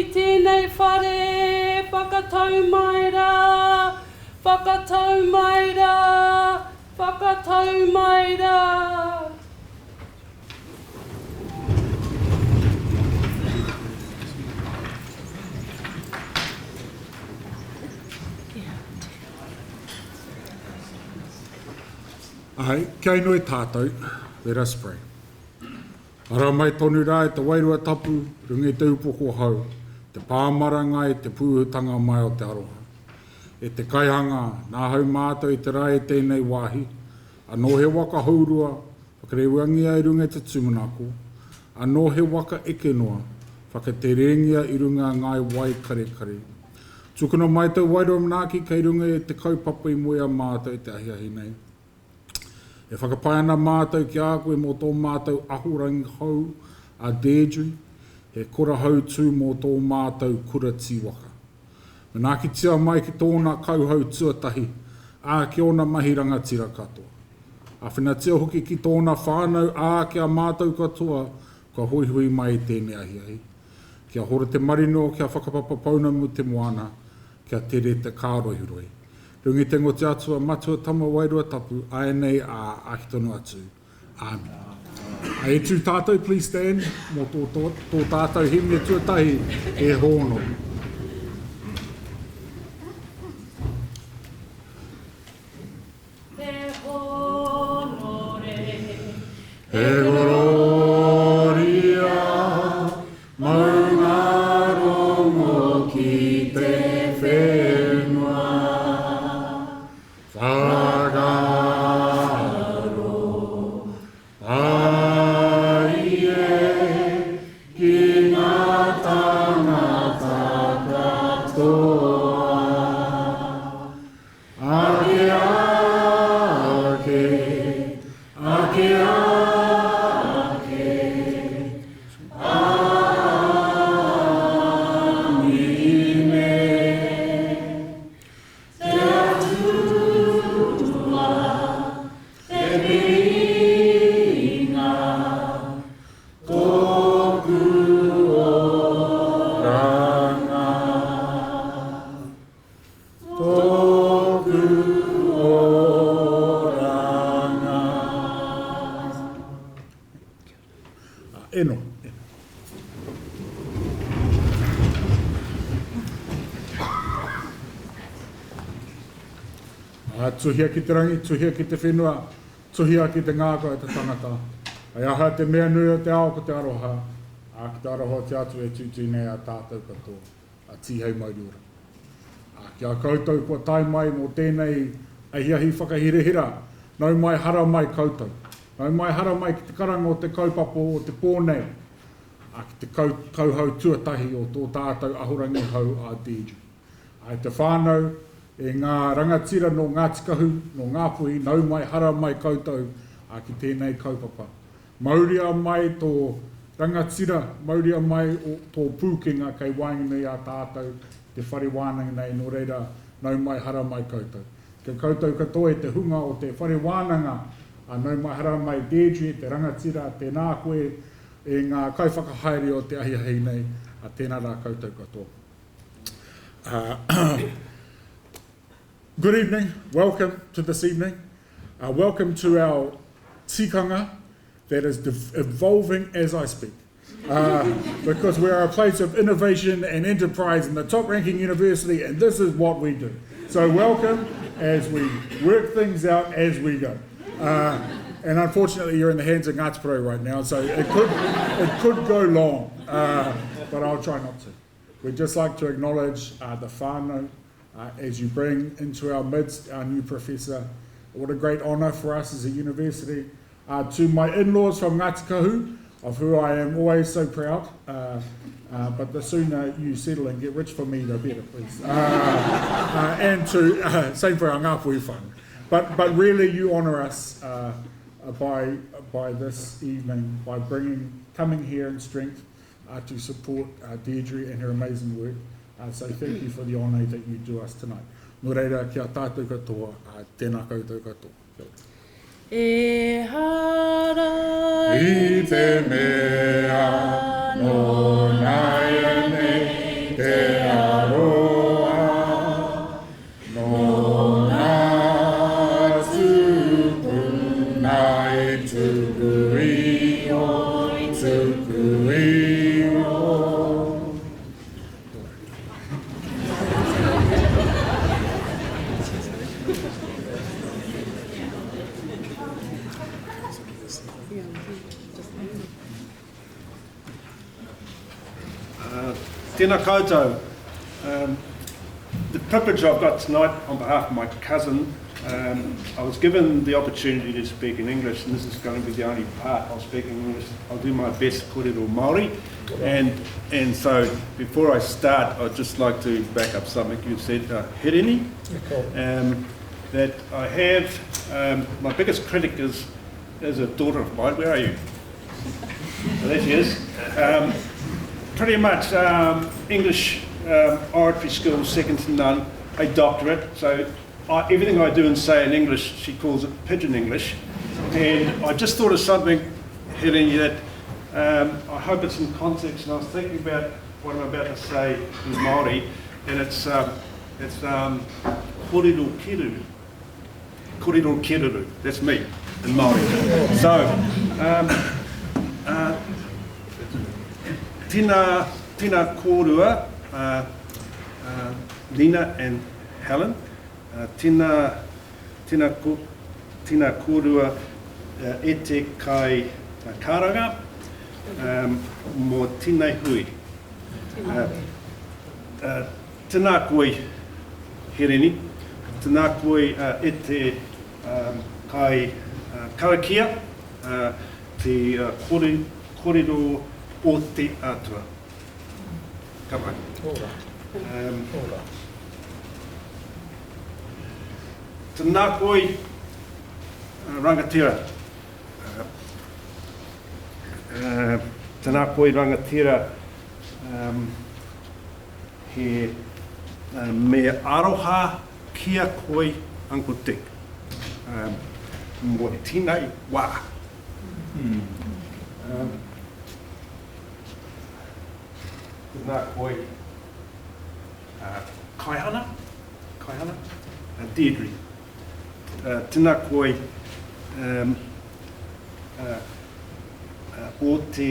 I tēnei whare, whakatau mai rā, whakatau mai rā, whakatau mai rā. Ai, kia inoi tātou, let us pray. Ara mai tonu rā e te wairua tapu, rungi te upoko hau, te pāmaranga e te pūhutanga mai o te aroha. E te kaihanga, nā hau mātou i te rā e tēnei wāhi, anō he waka haurua, whakarewangia i runga te tūmanako, anō he waka eke noa, whakaterengia i runga ngai wai kare kare. Tukuna mai tau wairua manaaki kei runga e te kaupapa i moia mātou i te ahiahi nei. E whakapai ana mātou ki a koe mō tō mātou ahurangi hau a Deidre, he kura hau tū mō tō mātou kura tīwaka. Nā ki tia mai ki tōna kauhau tuatahi, a ki ona mahi rangatira katoa. A whina tia hoki ki tōna whānau a ki a mātou katoa, ka hui hui mai tēnei ahiahi. Kia hora te marino, kia whakapapa pauna mu te moana, kia tere te kārohiroi. Rungi te ngoti atua matua tama wairua tapu, ai nei a ahitonu atu. Amen. E tū tātou, please stand, mō tō tātou himne tuatahi e hono. He honore, He gloria, maunga rongo ki te whenua. Tuhia ki te rangi, tuhia ki te whenua, tuhia ki te ngāko e te tangata. Ai aha te mea nui o te ao ko te aroha, a ki te aroha te atu e tūtū nei a tātou katoa, a tihei mai rura. A ki a koutou kua tai mai mō tēnei ahiahi whakahirehira, nau mai hara mai koutou. Nau mai hara mai ki te karanga o te kaupapa o te pōnei, a ki te kauhau tuatahi o tō tātou ahurangi hau a Deidre. Ai te whānau, e ngā rangatira no Ngāti Kahu, no Ngāpuhi, nau mai hara mai koutou a ki tēnei kaupapa. Mauria mai tō rangatira, mauria mai o tō pūkenga kei wainganui a tātou, te whare wānanga nei, no reira, nau mai hara mai koutou. Ke koutou katoa te hunga o te whare wānanga, a nau mai hara mai Deidre, te rangatira, te nākoe, e ngā kaiwhakahaere o te ahiahi nei, a tēnā rā koutou katoa. Good evening, welcome to this evening. Welcome to our tikanga that is evolving as I speak. Because we are a place of innovation and enterprise in the top ranking university, and this is what we do. So welcome as we work things out as we go. And unfortunately you're in the hands of Ngāti Kahu right now, so it could go long, but I'll try not to. We'd just like to acknowledge the whānau, as you bring into our midst our new professor. What a great honour for us as a university. To my in-laws from Ngāti Kahu, of who I am always so proud, but the sooner you settle and get rich for me, the better, please. And to, same for our Ngāpuhi fund. But really you honour us by this evening, by coming here in strength to support Deidre and her amazing work. So thank you for the honour that you do us tonight. Nō reira, kia tātou katoa, tēnā koutou katoa. E hara I te mea, nō nai nei, te aroa, no ngā tuku nai tuku iho, tuku iho. Tēnā koutou. The privilege I've got tonight on behalf of my cousin, I was given the opportunity to speak in English, and this is going to be the only part I'll speak in English. I'll do my best kōrero Māori. And so before I start, I'd just like to back up something you said, Herini, that I have, my biggest critic is a daughter of mine. Where are you? So there she is. Pretty much English oratory skills second to none, a doctorate. So everything I do and say in English, she calls it pidgin English. And I just thought of something, Herini, that I hope it's in context. And I was thinking about what I'm about to say in Māori, and it's kōrero kiruru. Kōrero kiruru. That's me in Māori. So. Tina kōrua, Nina and Helen. Tina kōrua e te kai karanga mō tīnei hui. Tēnā koe, Herini. Tēnā koe e te kai karakia, te kōrero o te atua. Ka mai. Tēnā koe rangatira. Tēnā koe rangatira he me aroha kia koe Uncle Dick. Mō tīnei wā. Tēnā koe kaihana, Deidre. Tēnā koe o te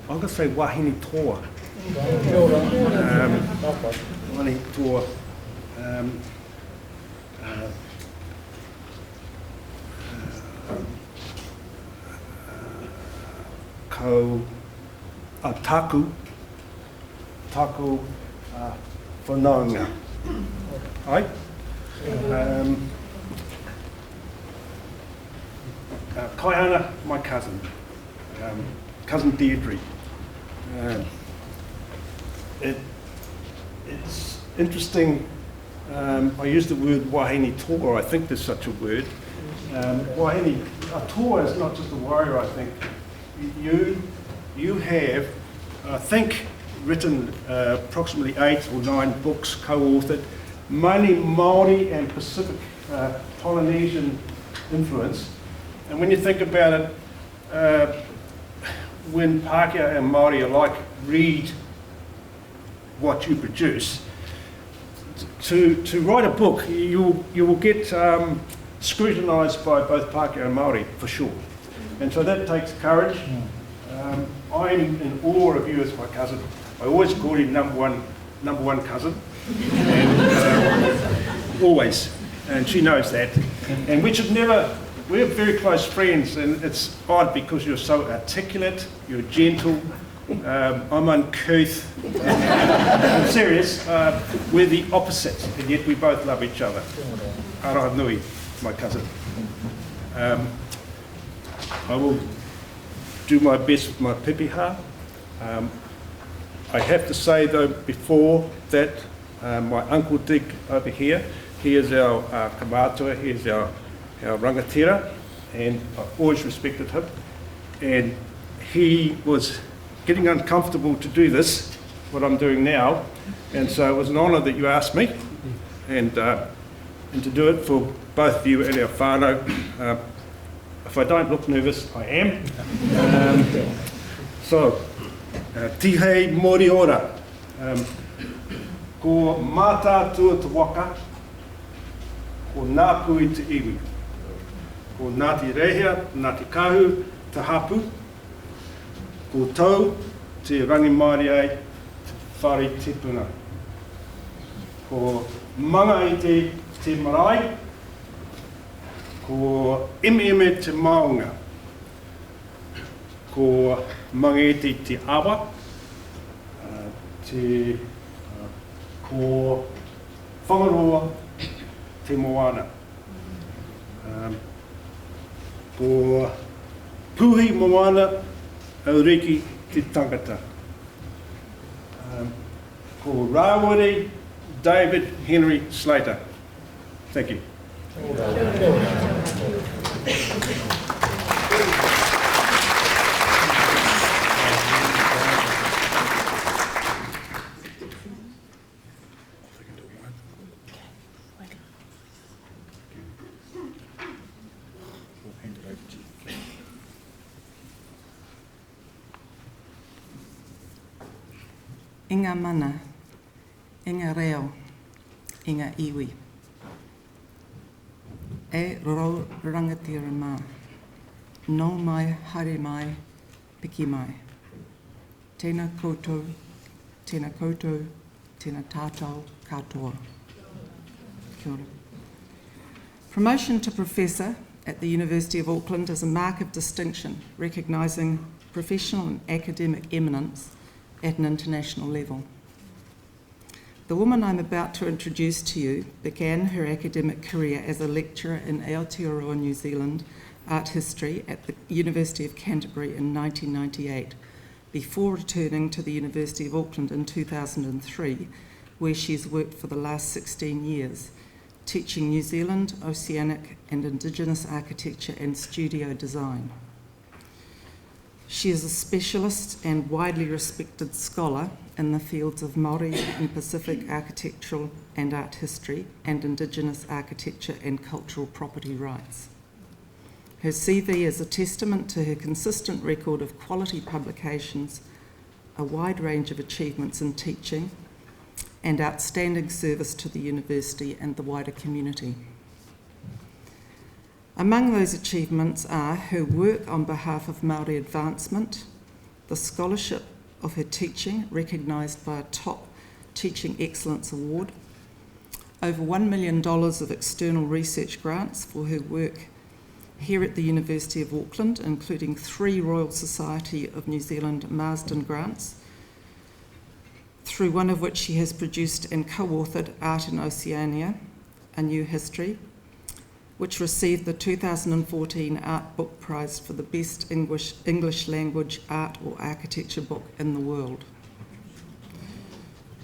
I'm going to say wahine toa. Wahine toa. Taku whenua. Ai? Kaihana, my cousin, cousin Deidre. It's interesting, I use the word wahine toa, I think there's such a word. Wahine, a toa is not just a warrior, I think. You have, I think, written approximately 8 or 9 books, co-authored, mainly Māori and Pacific Polynesian influence. And when you think about it, when Pākehā and Māori alike read what you produce, to write a book, you will get scrutinised by both Pākehā and Māori, for sure. And so that takes courage. I'm in awe of you as my cousin. I always call you number one cousin, and, always, and she knows that. And we're very close friends, and it's odd because you're so articulate, you're gentle, I'm uncouth, I'm serious, we're the opposite, and yet we both love each other. Aroha nui, my cousin. I will do my best with my pipiha. I have to say though, before that, my Uncle Dick over here, he is our kamātua, he is our rangatira, and I've always respected him. And he was getting uncomfortable to do this, what I'm doing now, and so it was an honour that you asked me, and to do it for both of you and our whānau. If I don't look nervous, I am. Tihei mori ora. Ko mātātua te waka, ko Ngāpuhi te iwi. Ko Ngāti Rehia, Ngāti Kahu, te hapu. Ko tau, te rangi Māori ai, te whare tepuna. Ko manga i te marae, ko eme te maunga. Ko mangeti te awa, ko whangaroa te moana. Ko puhi moana aureki te tangata. Ko Rawari David Henry Slater. Thank you. I ngā mana, i ngā reo, i ngā iwi. E roro rangatira mā, no mai, haere mai, piki mai. Tēnā koutou, tēnā koutou, tēnā tātou katoa. Kia ora. Promotion to Professor at the University of Auckland is a mark of distinction, recognising professional and academic eminence at an international level. The woman I'm about to introduce to you began her academic career as a lecturer in Aotearoa, New Zealand, art history at the University of Canterbury in 1998, before returning to the University of Auckland in 2003, where she's worked for the last 16 years, teaching New Zealand, Oceanic and Indigenous architecture and studio design. She is a specialist and widely respected scholar in the fields of Māori and Pacific architectural and art history and Indigenous architecture and cultural property rights. Her CV is a testament to her consistent record of quality publications, a wide range of achievements in teaching, and outstanding service to the university and the wider community. Among those achievements are her work on behalf of Māori advancement, the scholarship of her teaching, recognised by a top Teaching Excellence Award, over $1 million of external research grants for her work here at the University of Auckland, including 3 Royal Society of New Zealand Marsden grants, through one of which she has produced and co-authored Art in Oceania, A New History, which received the 2014 Art Book Prize for the best English language art or architecture book in the world.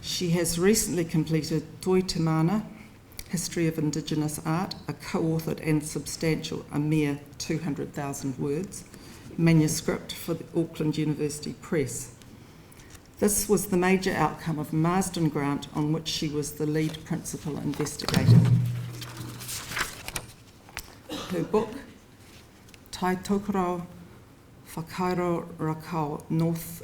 She has recently completed Toitū, History of Indigenous Art, a co-authored and substantial, a mere 200,000 words, manuscript for the Auckland University Press. This was the major outcome of Marsden grant on which she was the lead principal investigator. Her book, Tai Tokorau Whakairo Rakau,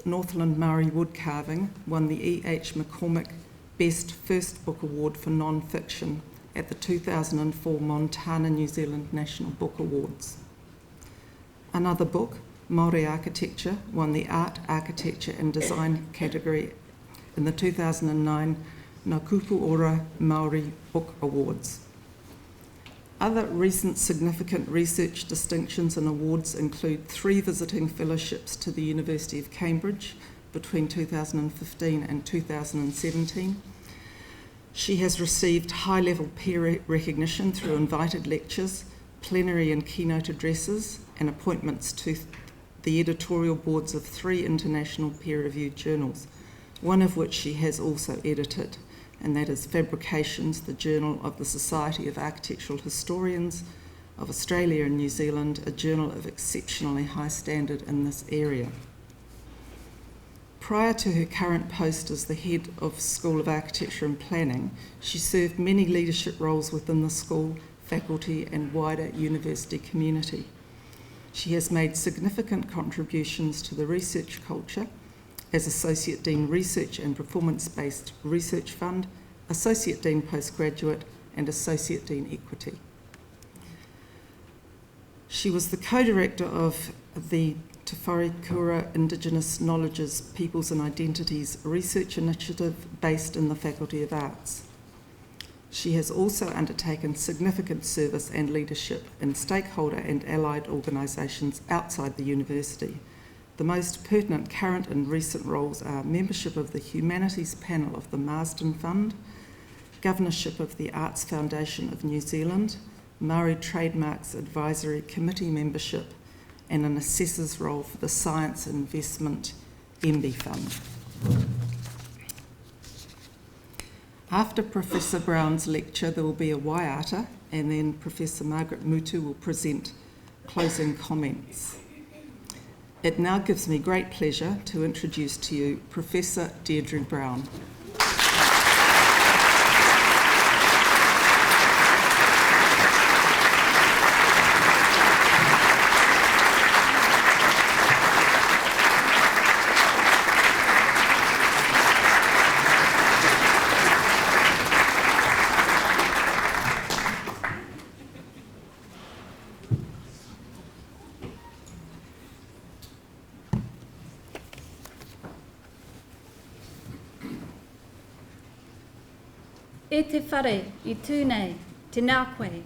Northland Maori Wood Carving, won the E.H. McCormick Best First Book Award for Non-Fiction at the 2004 Montana, New Zealand National Book Awards. Another book, Māori Architecture, won the Art, Architecture and Design category in the 2009 Ngā Kupu Ora Māori Book Awards. Other recent significant research distinctions and awards include 3 visiting fellowships to the University of Cambridge between 2015 and 2017. She has received high-level peer recognition through invited lectures, plenary and keynote addresses, and appointments to the editorial boards of 3 international peer-reviewed journals, one of which she has also edited, and that is Fabrications, the Journal of the Society of Architectural Historians of Australia and New Zealand, a journal of exceptionally high standard in this area. Prior to her current post as the head of School of Architecture and Planning, she served many leadership roles within the school, faculty and wider university community. She has made significant contributions to the research culture as Associate Dean Research and Performance-Based Research Fund, Associate Dean Postgraduate and Associate Dean Equity. She was the co-director of the Te Wharekura Indigenous Knowledges, Peoples and Identities Research Initiative based in the Faculty of Arts. She has also undertaken significant service and leadership in stakeholder and allied organisations outside the university. The most pertinent current and recent roles are membership of the Humanities Panel of the Marsden Fund, governorship of the Arts Foundation of New Zealand, Māori Trademarks Advisory Committee membership, and an assessor's role for the Science Investment MB Fund. After Professor Brown's lecture, there will be a waiata, and then Professor Margaret Mutu will present closing comments. It now gives me great pleasure to introduce to you Professor Deidre Brown. E te whare I tūnei, te nākoe.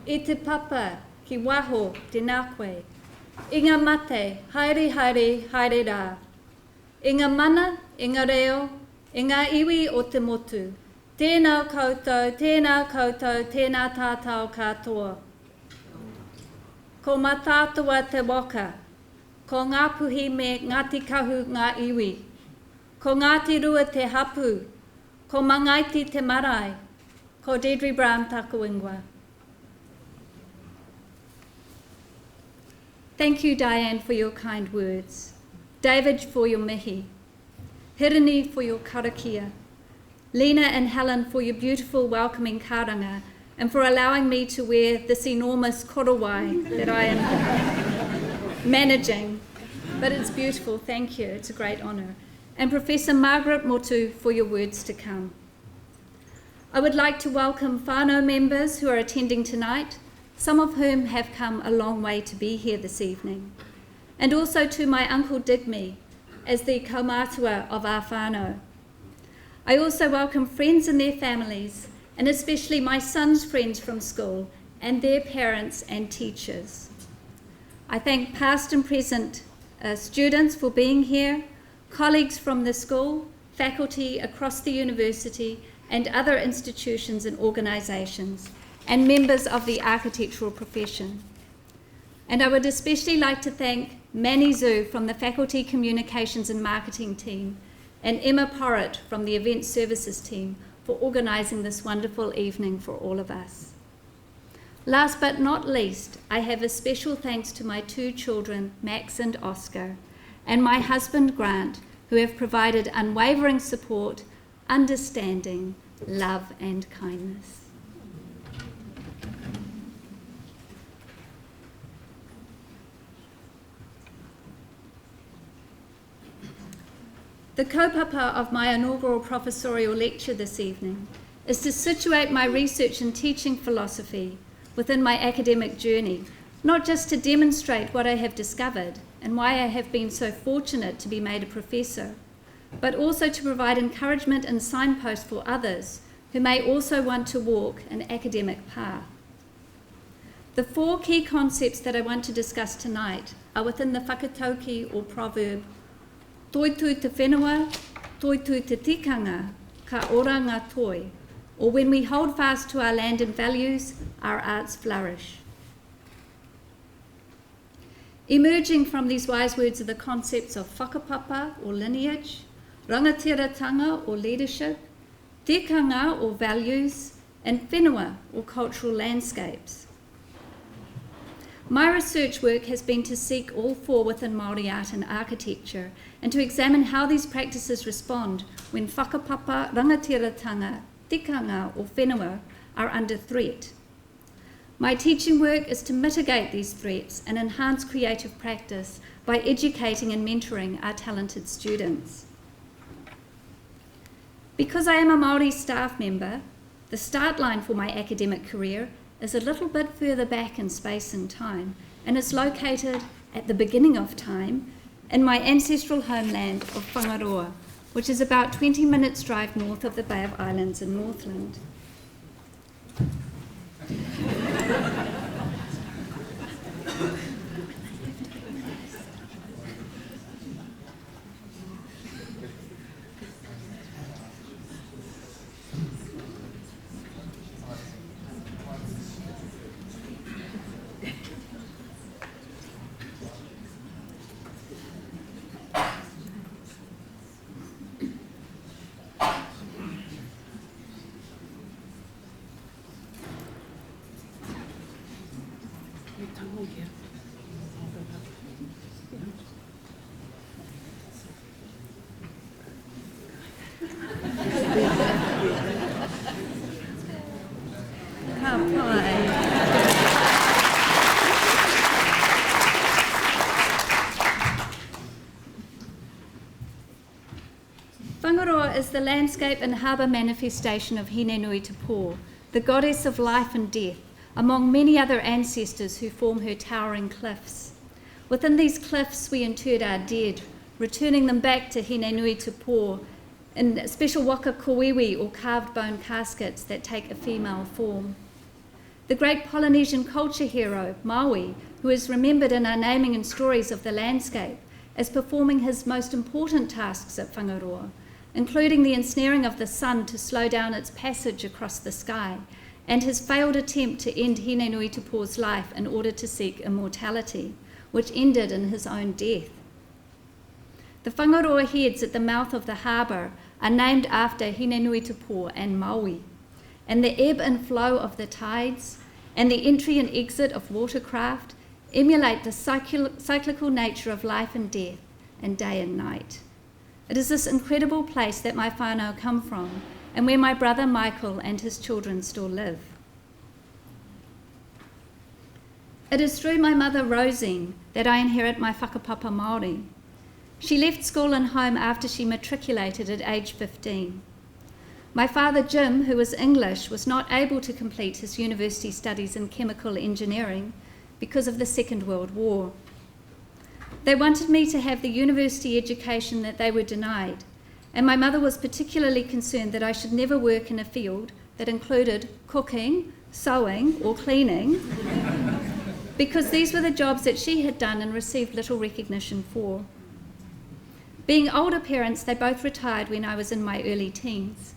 E te papa ki waho, te nākoe. I ngā mate, haere haere, haere rā. I ngā mana, I ngā reo, I ngā iwi o te motu. Tēnā koutou, tēnā koutou, tēnā tātou katoa. Ko mā tātua te waka, ko Ngāpuhi me Ngāti Kahu ngā iwi. Ko Ngāti Rua te hapu, ko Mangaiti te marae, ko Deidre Brown taku ingoa. Thank you, Diane, for your kind words. David, for your mihi. Hirini, for your karakia. Lena and Helen, for your beautiful welcoming karanga, and for allowing me to wear this enormous korowai that I am managing. But it's beautiful, thank you, it's a great honour. And Professor Margaret Motu for your words to come. I would like to welcome whānau members who are attending tonight, some of whom have come a long way to be here this evening, and also to my Uncle Digme as the kaumātua of our whānau. I also welcome friends and their families, and especially my son's friends from school and their parents and teachers. I thank past and present students for being here, colleagues from the school, faculty across the university and other institutions and organisations, and members of the architectural profession. And I would especially like to thank Manny Zhu from the Faculty Communications and Marketing team and Emma Porritt from the Event Services team for organising this wonderful evening for all of us. Last but not least, I have a special thanks to my two children, Max and Oscar, and my husband Grant, who have provided unwavering support, understanding, love and kindness. The kaupapa of my inaugural professorial lecture this evening is to situate my research and teaching philosophy within my academic journey, not just to demonstrate what I have discovered and why I have been so fortunate to be made a professor, but also to provide encouragement and signposts for others who may also want to walk an academic path. The four key concepts that I want to discuss tonight are within the whakatauki or proverb, Toitū te whenua, toitū te tikanga, ka ora Ngā Toi, or when we hold fast to our land and values, our arts flourish. Emerging from these wise words are the concepts of whakapapa or lineage, rangatiratanga or leadership, tikanga or values, and whenua or cultural landscapes. My research work has been to seek all four within Māori art and architecture and to examine how these practices respond when whakapapa, rangatiratanga, tikanga or whenua are under threat. My teaching work is to mitigate these threats and enhance creative practice by educating and mentoring our talented students. Because I am a Māori staff member, the start line for my academic career is a little bit further back in space and time, and is located at the beginning of time in my ancestral homeland of Whangaroa, which is about 20 minutes drive north of the Bay of Islands in Northland. Whangaroa is the landscape and harbour manifestation of Hinenui Te Pō, the goddess of life and death, among many other ancestors who form her towering cliffs. Within these cliffs we interred our dead, returning them back to Hinenui Te Pō in special waka koiwi or carved bone caskets that take a female form. The great Polynesian culture hero, Maui, who is remembered in our naming and stories of the landscape as performing his most important tasks at Whangaroa, including the ensnaring of the sun to slow down its passage across the sky, and his failed attempt to end Hinenui Te Pō's life in order to seek immortality, which ended in his own death. The Whangaroa heads at the mouth of the harbour are named after Hinenui Te Pō and Maui, and the ebb and flow of the tides and the entry and exit of watercraft emulate the cyclical nature of life and death and day and night. It is this incredible place that my whānau come from and where my brother Michael and his children still live. It is through my mother Rosine that I inherit my whakapapa Māori. She left school and home after she matriculated at age 15. My father Jim, who was English, was not able to complete his university studies in chemical engineering because of the Second World War. They wanted me to have the university education that they were denied, and my mother was particularly concerned that I should never work in a field that included cooking, sewing, or cleaning, because these were the jobs that she had done and received little recognition for. Being older parents, they both retired when I was in my early teens,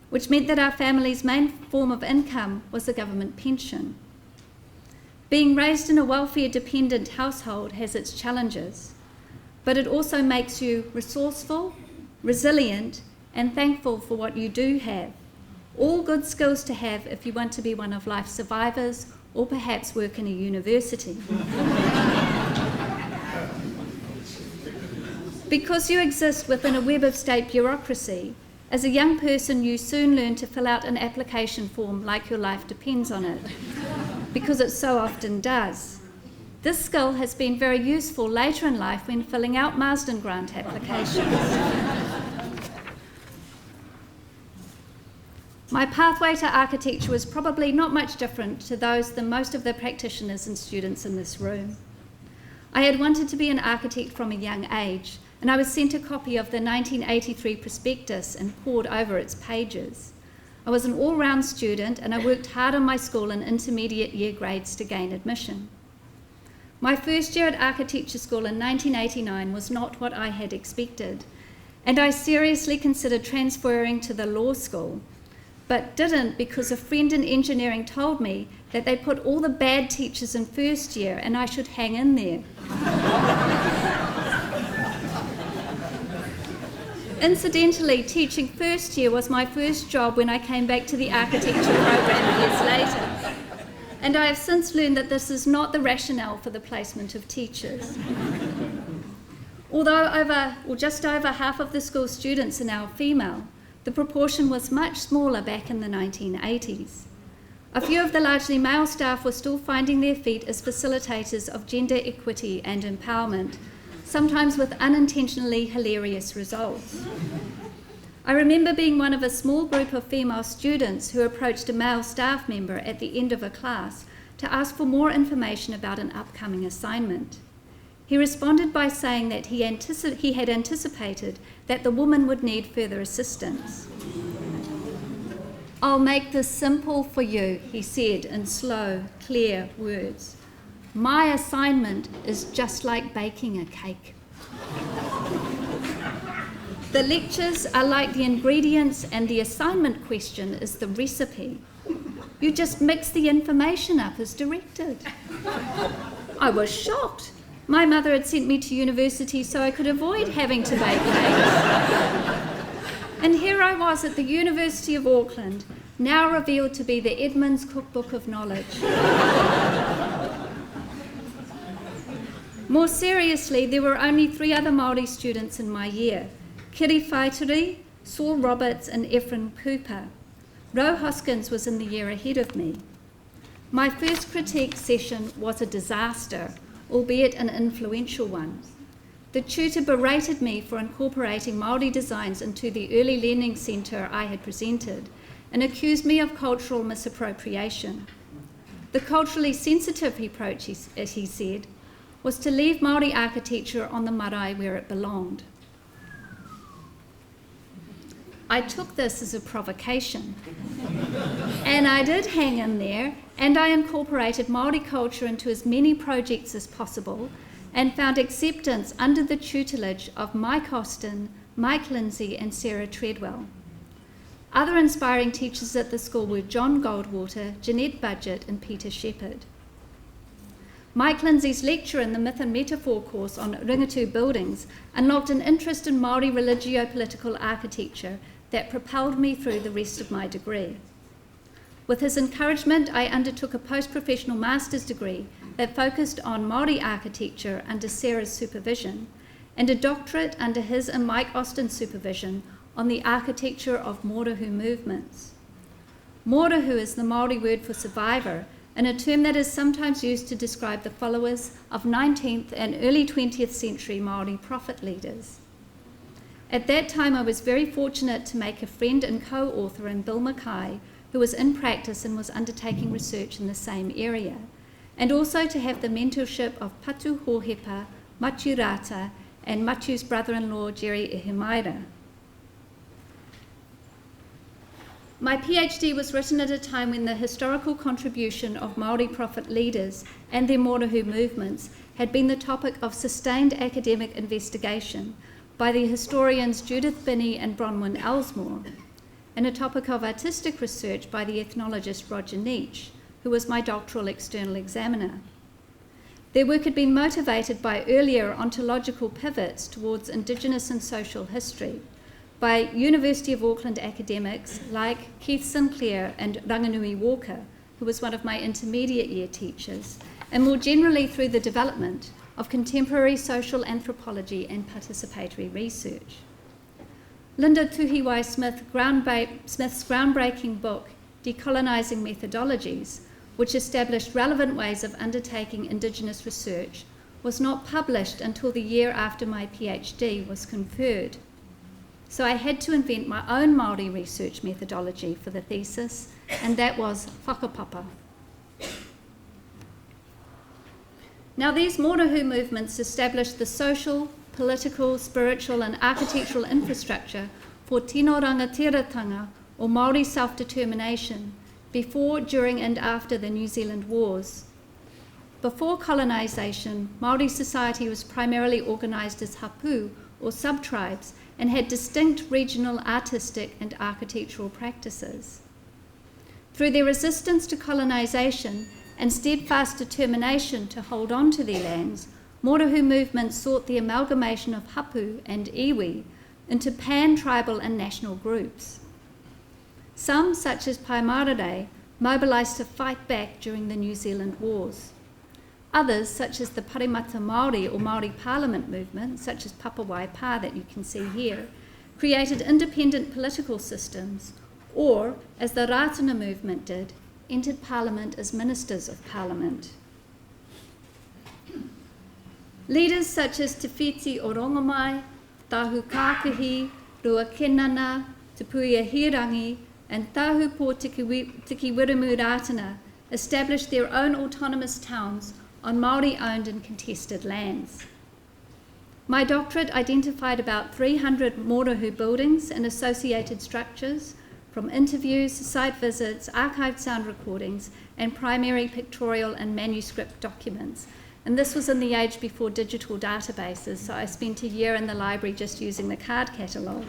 which meant that our family's main form of income was a government pension. Being raised in a welfare-dependent household has its challenges, but it also makes you resourceful, resilient, and thankful for what you do have. All good skills to have if you want to be one of life's survivors or perhaps work in a university. Because you exist within a web of state bureaucracy, as a young person you soon learn to fill out an application form like your life depends on it, because it so often does. This skill has been very useful later in life when filling out Marsden Grant applications. My pathway to architecture was probably not much different to those than most of the practitioners and students in this room. I had wanted to be an architect from a young age, and I was sent a copy of the 1983 prospectus and pored over its pages. I was an all-round student and I worked hard on my school and intermediate year grades to gain admission. My first year at architecture school in 1989 was not what I had expected, and I seriously considered transferring to the law school, but didn't because a friend in engineering told me that they put all the bad teachers in first year and I should hang in there. Incidentally, teaching first year was my first job when I came back to the architecture program years later. And I have since learned that this is not the rationale for the placement of teachers. Although just over half of the school students are now female, the proportion was much smaller back in the 1980s. A few of the largely male staff were still finding their feet as facilitators of gender equity and empowerment, sometimes with unintentionally hilarious results. I remember being one of a small group of female students who approached a male staff member at the end of a class to ask for more information about an upcoming assignment. He responded by saying that he had anticipated that the woman would need further assistance. "I'll make this simple for you," he said in slow, clear words. "My assignment is just like baking a cake." The lectures are like the ingredients and the assignment question is the recipe. You just mix the information up as directed. I was shocked. My mother had sent me to university so I could avoid having to bake cakes. And here I was at the University of Auckland, now revealed to be the Edmonds Cookbook of Knowledge. More seriously, there were only 3 other Māori students in my year: Kiri Whaitiri, Saul Roberts and Ephraim Cooper. Ro Hoskins was in the year ahead of me. My first critique session was a disaster, albeit an influential one. The tutor berated me for incorporating Māori designs into the early learning centre I had presented and accused me of cultural misappropriation. The culturally sensitive approach, as he said, was to leave Māori architecture on the marae where it belonged. I took this as a provocation, and I did hang in there, and I incorporated Māori culture into as many projects as possible and found acceptance under the tutelage of Mike Austin, Mike Lindsay and Sarah Treadwell. Other inspiring teachers at the school were John Goldwater, Jeanette Budgett and Peter Shepherd. Mike Lindsay's lecture in the Myth and Metaphor course on Ringatu buildings unlocked an interest in Māori religio-political architecture that propelled me through the rest of my degree. With his encouragement, I undertook a post-professional master's degree that focused on Māori architecture under Sarah's supervision, and a doctorate under his and Mike Austin's supervision on the architecture of Mōrehu movements. Mōrehu is the Māori word for survivor, and a term that is sometimes used to describe the followers of 19th and early 20th century Māori prophet leaders. At that time, I was very fortunate to make a friend and co-author in Bill Mackay, who was in practice and was undertaking research in the same area, and also to have the mentorship of Patu Hohepa, Matiu Rata, and Matiu's brother-in-law, Jerry Ihimaira. My PhD was written at a time when the historical contribution of Māori prophet leaders and their Mōrehu movements had been the topic of sustained academic investigation by the historians Judith Binney and Bronwyn Elsmore, and a topic of artistic research by the ethnologist Roger Nietzsche, who was my doctoral external examiner. Their work had been motivated by earlier ontological pivots towards Indigenous and social history by University of Auckland academics like Keith Sinclair and Ranganui Walker, who was one of my intermediate year teachers, and more generally through the development of contemporary social anthropology and participatory research. Linda Tuhiwai Smith's groundbreaking book, Decolonising Methodologies, which established relevant ways of undertaking Indigenous research, was not published until the year after my PhD was conferred. So I had to invent my own Māori research methodology for the thesis, and that was whakapapa. Now, these Mōrehu movements established the social, political, spiritual and architectural infrastructure for tino rangatiratanga, or Māori self-determination, before, during and after the New Zealand Wars. Before colonisation, Māori society was primarily organised as hapu, or sub-tribes, and had distinct regional artistic and architectural practices. Through their resistance to colonisation and steadfast determination to hold on to their lands, Mōrehu movements sought the amalgamation of hapu and iwi into pan-tribal and national groups. Some, such as Pai Marare, mobilised to fight back during the New Zealand Wars. Others, such as the Parimata Māori or Māori Parliament movement, such as Papawai Pa that you can see here, created independent political systems, or, as the Ratana movement did, entered Parliament as Ministers of Parliament. Leaders such as Te Whiti o Rongomai, Tahu Kākahi, Rua Kenana, Te Puia Hirangi, and Tahu Po Tiki Wirimu Rātana established their own autonomous towns on Māori-owned and contested lands. My doctorate identified about 300 Mōrehu buildings and associated structures, from interviews, site visits, archived sound recordings, and primary pictorial and manuscript documents. And this was in the age before digital databases, so I spent a year in the library just using the card catalogue.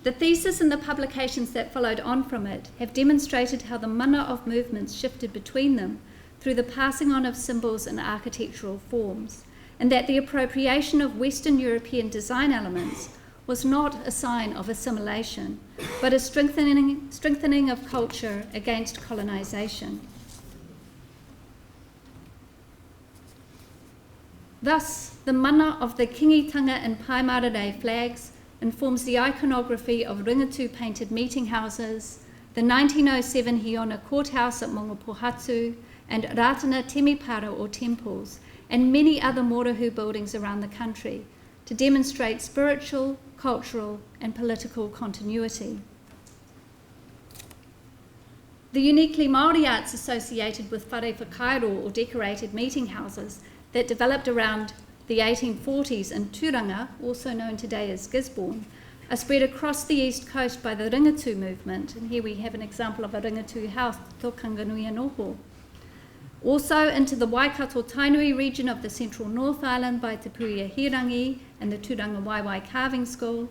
The thesis and the publications that followed on from it have demonstrated how the mana of movements shifted between them through the passing on of symbols and architectural forms, and that the appropriation of Western European design elements was not a sign of assimilation, but a strengthening of culture against colonisation. Thus, the mana of the Kingitanga and Paimarere flags informs the iconography of ringatū painted meeting houses, the 1907 Hiona courthouse at Mongopohatu, and Rātana temepara or temples, and many other Mōrehu buildings around the country to demonstrate spiritual, cultural, and political continuity. The uniquely Māori arts associated with whare whakairo or decorated meeting houses that developed around the 1840s in Tūranga, also known today as Gisborne, are spread across the east coast by the ringatū movement, and here we have an example of a ringatū house, Tokanga Nui Anoho. Also into the Waikato Tainui region of the central North Island by Te Puia Hirangi and the Tūranga Waiwai Carving School,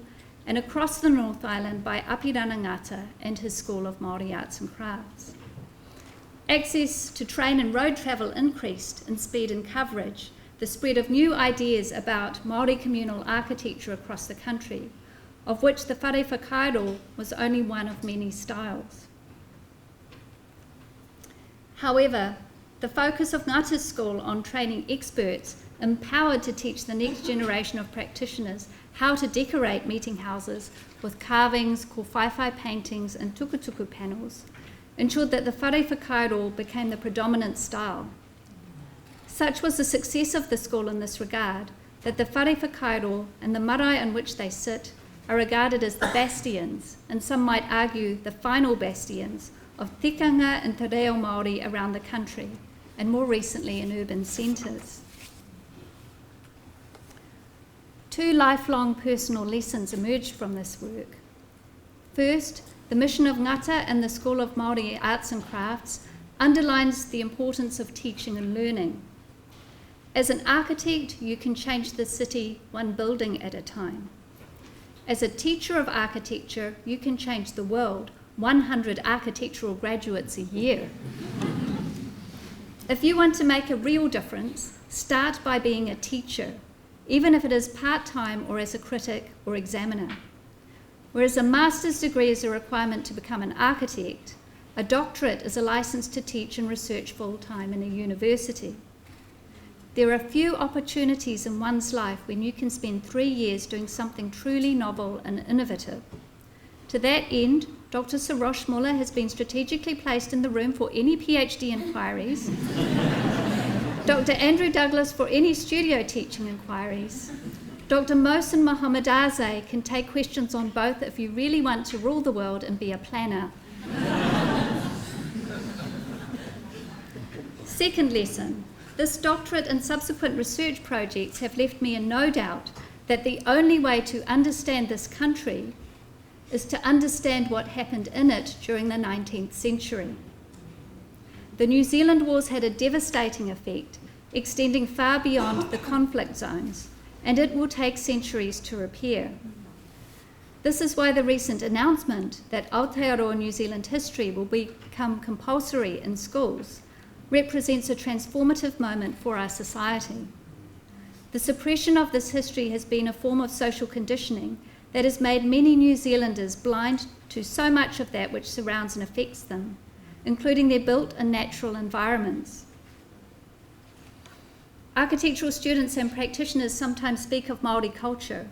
and across the North Island by Apirana Ngata and his School of Māori Arts and Crafts. Access to train and road travel increased in speed and coverage, the spread of new ideas about Māori communal architecture across the country, of which the whare whakairo was only one of many styles. However, the focus of Ngata's school on training experts empowered to teach the next generation of practitioners how to decorate meeting houses with carvings, kōwhaiwhai paintings and tukutuku panels, ensured that the whare whakairo became the predominant style. Such was the success of the school in this regard that the whare whakairo and the marae in which they sit are regarded as the bastions, and some might argue the final bastions, of tikanga and te reo Māori around the country, and more recently in urban centres. Two lifelong personal lessons emerged from this work. First, the mission of Ngata and the School of Māori Arts and Crafts underlines the importance of teaching and learning. As an architect, you can change the city one building at a time. As a teacher of architecture, you can change the world 100 architectural graduates a year. If you want to make a real difference, start by being a teacher, even if it is part-time or as a critic or examiner. Whereas a master's degree is a requirement to become an architect, a doctorate is a license to teach and research full-time in a university. There are few opportunities in one's life when you can spend 3 years doing something truly novel and innovative. To that end, Dr. Sarosh Muller has been strategically placed in the room for any PhD inquiries, Dr. Andrew Douglas for any studio teaching inquiries. Dr. Mohsen Mohammadaze can take questions on both if you really want to rule the world and be a planner. Second lesson, this doctorate and subsequent research projects have left me in no doubt that the only way to understand this country is to understand what happened in it during the 19th century. The New Zealand Wars had a devastating effect, extending far beyond the conflict zones, and it will take centuries to repair. This is why the recent announcement that Aotearoa New Zealand history will become compulsory in schools represents a transformative moment for our society. The suppression of this history has been a form of social conditioning that has made many New Zealanders blind to so much of that which surrounds and affects them, including their built and natural environments. Architectural students and practitioners sometimes speak of Māori culture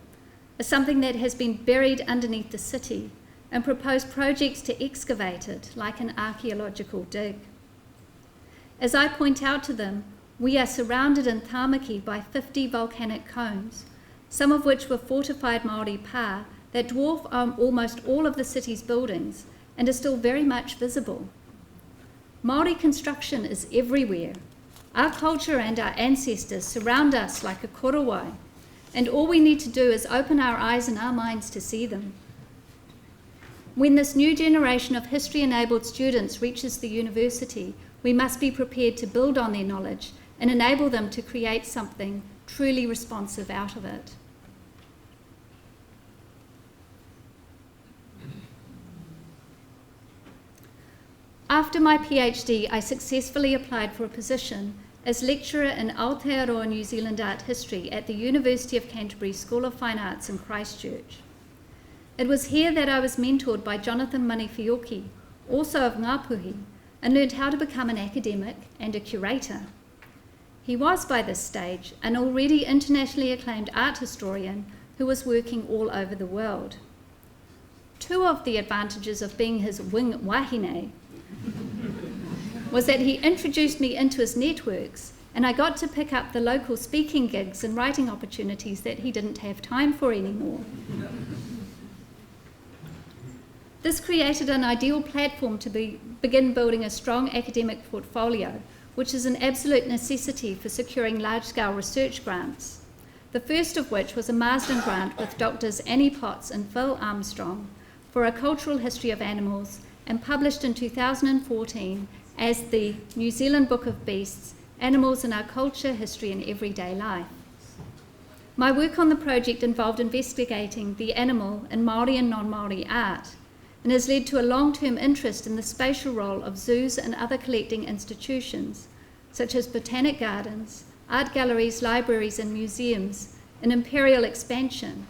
as something that has been buried underneath the city, and propose projects to excavate it like an archaeological dig. As I point out to them, we are surrounded in Tāmaki by 50 volcanic cones, some of which were fortified Māori pā that dwarf almost all of the city's buildings and are still very much visible. Māori construction is everywhere. Our culture and our ancestors surround us like a korowai, and all we need to do is open our eyes and our minds to see them. When this new generation of history-enabled students reaches the university, we must be prepared to build on their knowledge and enable them to create something truly responsive out of it. After my PhD, I successfully applied for a position as lecturer in Aotearoa New Zealand art history at the University of Canterbury School of Fine Arts in Christchurch. It was here that I was mentored by Jonathan Manifioki, also of Ngāpuhi, and learned how to become an academic and a curator. He was, by this stage, an already internationally acclaimed art historian who was working all over the world. Two of the advantages of being his wing wahine was that he introduced me into his networks, and I got to pick up the local speaking gigs and writing opportunities that he didn't have time for anymore. This created an ideal platform to begin building a strong academic portfolio, which is an absolute necessity for securing large-scale research grants. The first of which was a Marsden grant with Doctors Annie Potts and Phil Armstrong for a cultural history of animals, and published in 2014 as the New Zealand Book of Beasts, Animals in Our Culture, History and Everyday Life. My work on the project involved investigating the animal in Māori and non-Māori art, and has led to a long-term interest in the spatial role of zoos and other collecting institutions, such as botanic gardens, art galleries, libraries and museums, in imperial expansion,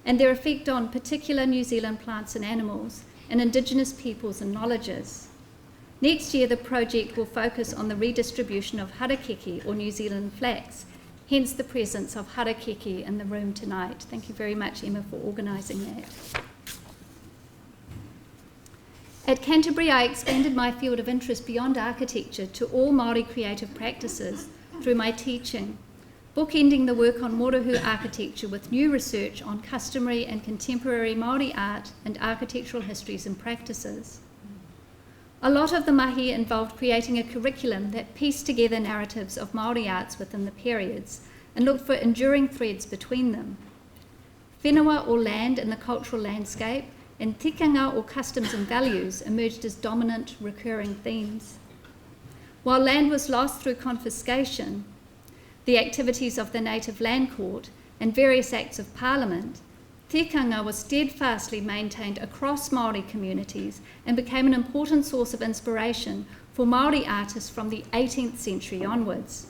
and their effect on particular New Zealand plants and animals, and Indigenous peoples and knowledges. Next year, the project will focus on the redistribution of harakeke, or New Zealand flax, hence the presence of harakeke in the room tonight. Thank you very much, Emma, for organising that. At Canterbury, I expanded my field of interest beyond architecture to all Māori creative practices through my teaching, bookending the work on Mōrehu architecture with new research on customary and contemporary Māori art and architectural histories and practices. A lot of the mahi involved creating a curriculum that pieced together narratives of Māori arts within the periods and looked for enduring threads between them. Whenua, or land in the cultural landscape, and tikanga, or customs and values, emerged as dominant recurring themes. While land was lost through confiscation, the activities of the Native Land Court and various acts of Parliament, tikanga was steadfastly maintained across Māori communities and became an important source of inspiration for Māori artists from the 18th century onwards.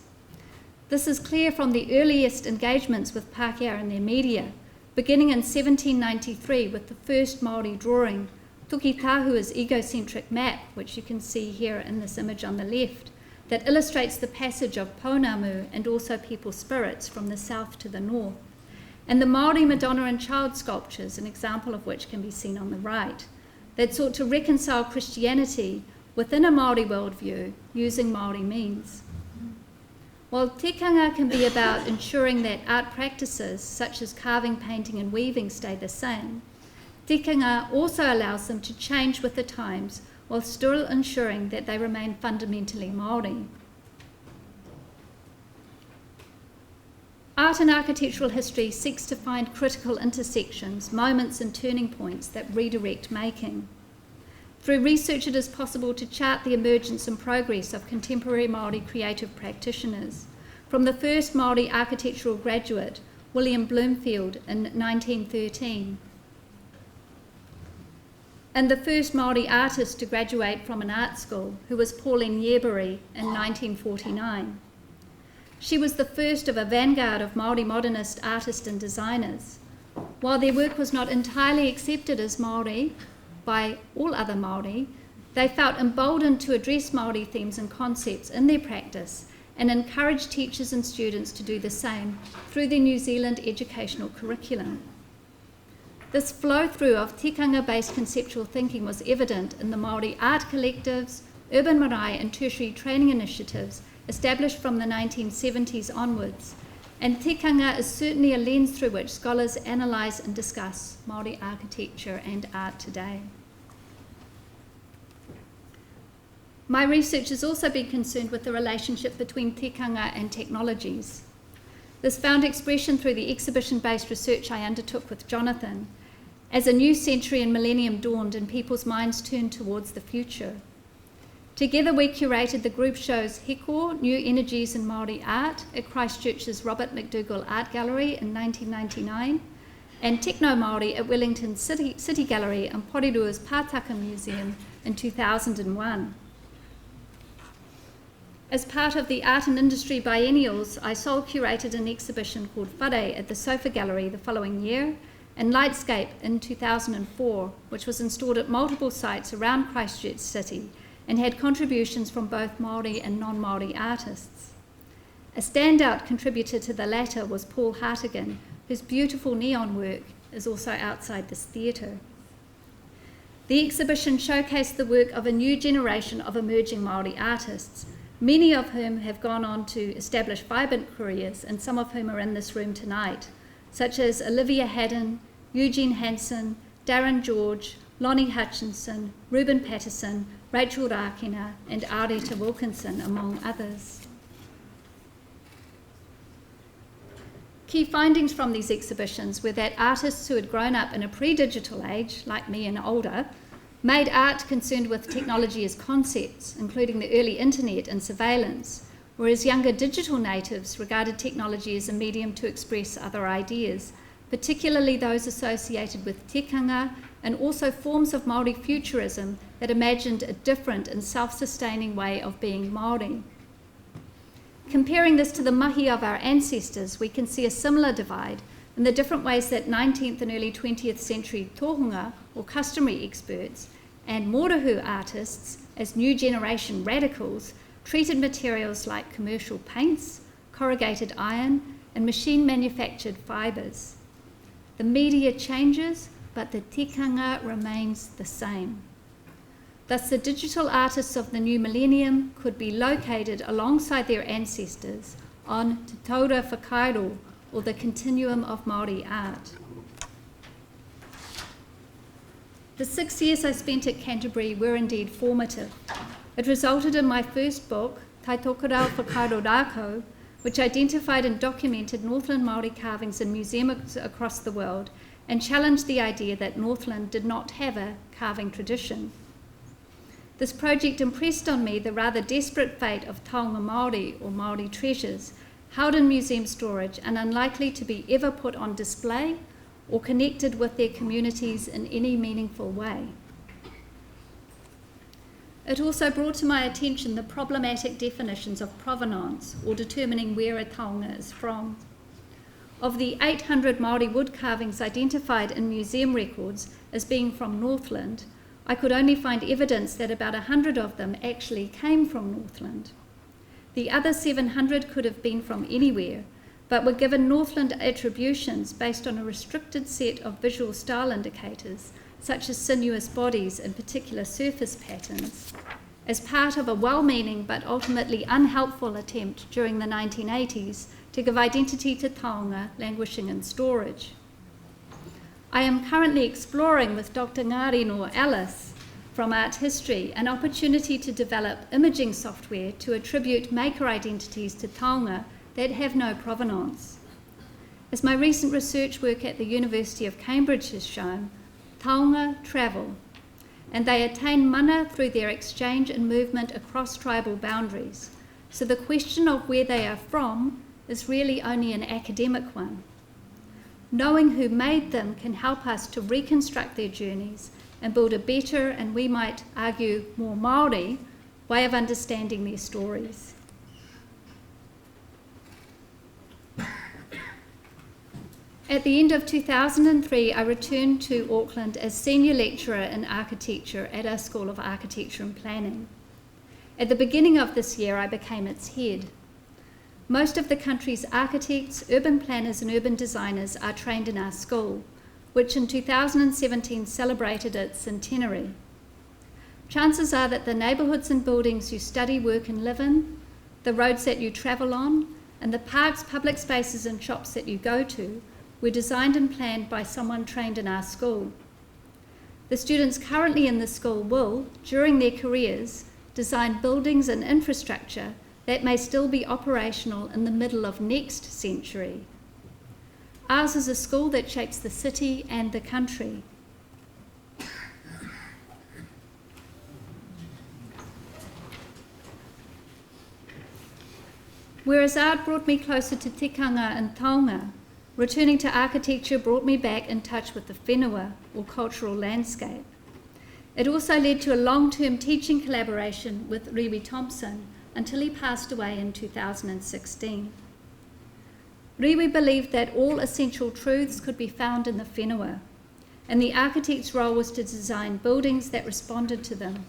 This is clear from the earliest engagements with Pākehā and their media, beginning in 1793 with the first Māori drawing, Tukitahua's egocentric map, which you can see here in this image on the left, that illustrates the passage of Pounamu and also people's spirits from the south to the north, and the Māori Madonna and Child sculptures, an example of which can be seen on the right, that sought to reconcile Christianity within a Māori worldview using Māori means. While tikanga can be about ensuring that art practices such as carving, painting and weaving stay the same, tikanga also allows them to change with the times while still ensuring that they remain fundamentally Māori. Art and architectural history seeks to find critical intersections, moments and turning points that redirect making. Through research, it is possible to chart the emergence and progress of contemporary Māori creative practitioners, from the first Māori architectural graduate, William Bloomfield, in 1913, and the first Māori artist to graduate from an art school, who was Pauline Yeabury, in 1949. She was the first of a vanguard of Māori modernist artists and designers. While their work was not entirely accepted as Māori by all other Māori, they felt emboldened to address Māori themes and concepts in their practice and encourage teachers and students to do the same through their New Zealand educational curriculum. This flow-through of tikanga-based conceptual thinking was evident in the Māori art collectives, urban marae and tertiary training initiatives established from the 1970s onwards, and tikanga is certainly a lens through which scholars analyse and discuss Māori architecture and art today. My research has also been concerned with the relationship between tikanga and technologies. This found expression through the exhibition-based research I undertook with Jonathan, as a new century and millennium dawned and people's minds turned towards the future. Together we curated the group shows Heko, New Energies in Māori Art at Christchurch's Robert McDougall Art Gallery in 1999, and Techno Māori at Wellington City Gallery and Porerua's Pātaka Museum in 2001. As part of the Art and Industry Biennials, I sole curated an exhibition called Whare at the Sofa Gallery the following year, and Lightscape in 2004, which was installed at multiple sites around Christchurch City and had contributions from both Māori and non-Māori artists. A standout contributor to the latter was Paul Hartigan, whose beautiful neon work is also outside this theatre. The exhibition showcased the work of a new generation of emerging Māori artists, many of whom have gone on to establish vibrant careers and some of whom are in this room tonight, such as Olivia Haddon, Eugene Hansen, Darren George, Lonnie Hutchinson, Ruben Patterson, Rachel Rakina and Areta Wilkinson, among others. Key findings from these exhibitions were that artists who had grown up in a pre-digital age, like me and older, made art concerned with technology as concepts, including the early internet and surveillance, whereas younger digital natives regarded technology as a medium to express other ideas, particularly those associated with tikanga and also forms of Māori futurism that imagined a different and self-sustaining way of being Māori. Comparing this to the mahi of our ancestors, we can see a similar divide in the different ways that 19th and early 20th century tohunga, or customary experts, and Mōrehu artists, as new generation radicals, treated materials like commercial paints, corrugated iron, and machine-manufactured fibres. The media changes, but the tikanga remains the same. Thus, the digital artists of the new millennium could be located alongside their ancestors on Te Taura Whakairo, or the continuum of Māori art. The 6 years I spent at Canterbury were indeed formative. It resulted in my first book, Tai Tokarau Whakairo Rākau, which identified and documented Northland Māori carvings in museums across the world and challenged the idea that Northland did not have a carving tradition. This project impressed on me the rather desperate fate of taonga Māori, or Māori treasures, held in museum storage and unlikely to be ever put on display or connected with their communities in any meaningful way. It also brought to my attention the problematic definitions of provenance, or determining where a taonga is from. Of the 800 Māori wood carvings identified in museum records as being from Northland, I could only find evidence that about 100 of them actually came from Northland. The other 700 could have been from anywhere, but were given Northland attributions based on a restricted set of visual style indicators, such as sinuous bodies and particular surface patterns, as part of a well-meaning but ultimately unhelpful attempt during the 1980s to give identity to taonga languishing in storage. I am currently exploring with Dr. Ngārino Alice from Art History an opportunity to develop imaging software to attribute maker identities to taonga that have no provenance. As my recent research work at the University of Cambridge has shown, taonga travel, and they attain mana through their exchange and movement across tribal boundaries. So the question of where they are from is really only an academic one. Knowing who made them can help us to reconstruct their journeys and build a better, and we might argue more Māori, way of understanding their stories. At the end of 2003, I returned to Auckland as senior lecturer in architecture at our School of Architecture and Planning. At the beginning of this year, I became its head. Most of the country's architects, urban planners and urban designers are trained in our school, which in 2017 celebrated its centenary. Chances are that the neighbourhoods and buildings you study, work and live in, the roads that you travel on, and the parks, public spaces and shops that you go to were designed and planned by someone trained in our school. The students currently in the school will, during their careers, design buildings and infrastructure that may still be operational in the middle of next century. Ours is a school that shapes the city and the country. Whereas art brought me closer to tikanga and taonga, returning to architecture brought me back in touch with the whenua, or cultural landscape. It also led to a long-term teaching collaboration with Riwi Thompson until he passed away in 2016. Riwi believed that all essential truths could be found in the whenua, and the architect's role was to design buildings that responded to them.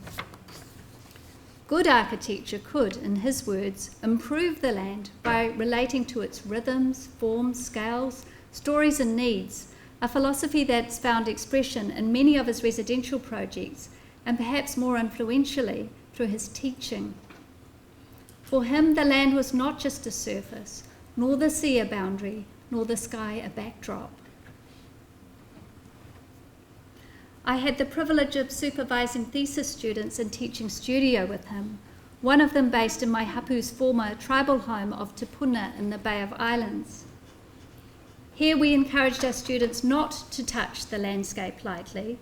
Good architecture could, in his words, improve the land by relating to its rhythms, forms, scales, stories and needs, a philosophy that's found expression in many of his residential projects, and perhaps more influentially, through his teaching. For him, the land was not just a surface, nor the sea a boundary, nor the sky a backdrop. I had the privilege of supervising thesis students and teaching studio with him, one of them based in my hapu's former tribal home of Te Puna in the Bay of Islands. Here we encouraged our students not to touch the landscape lightly,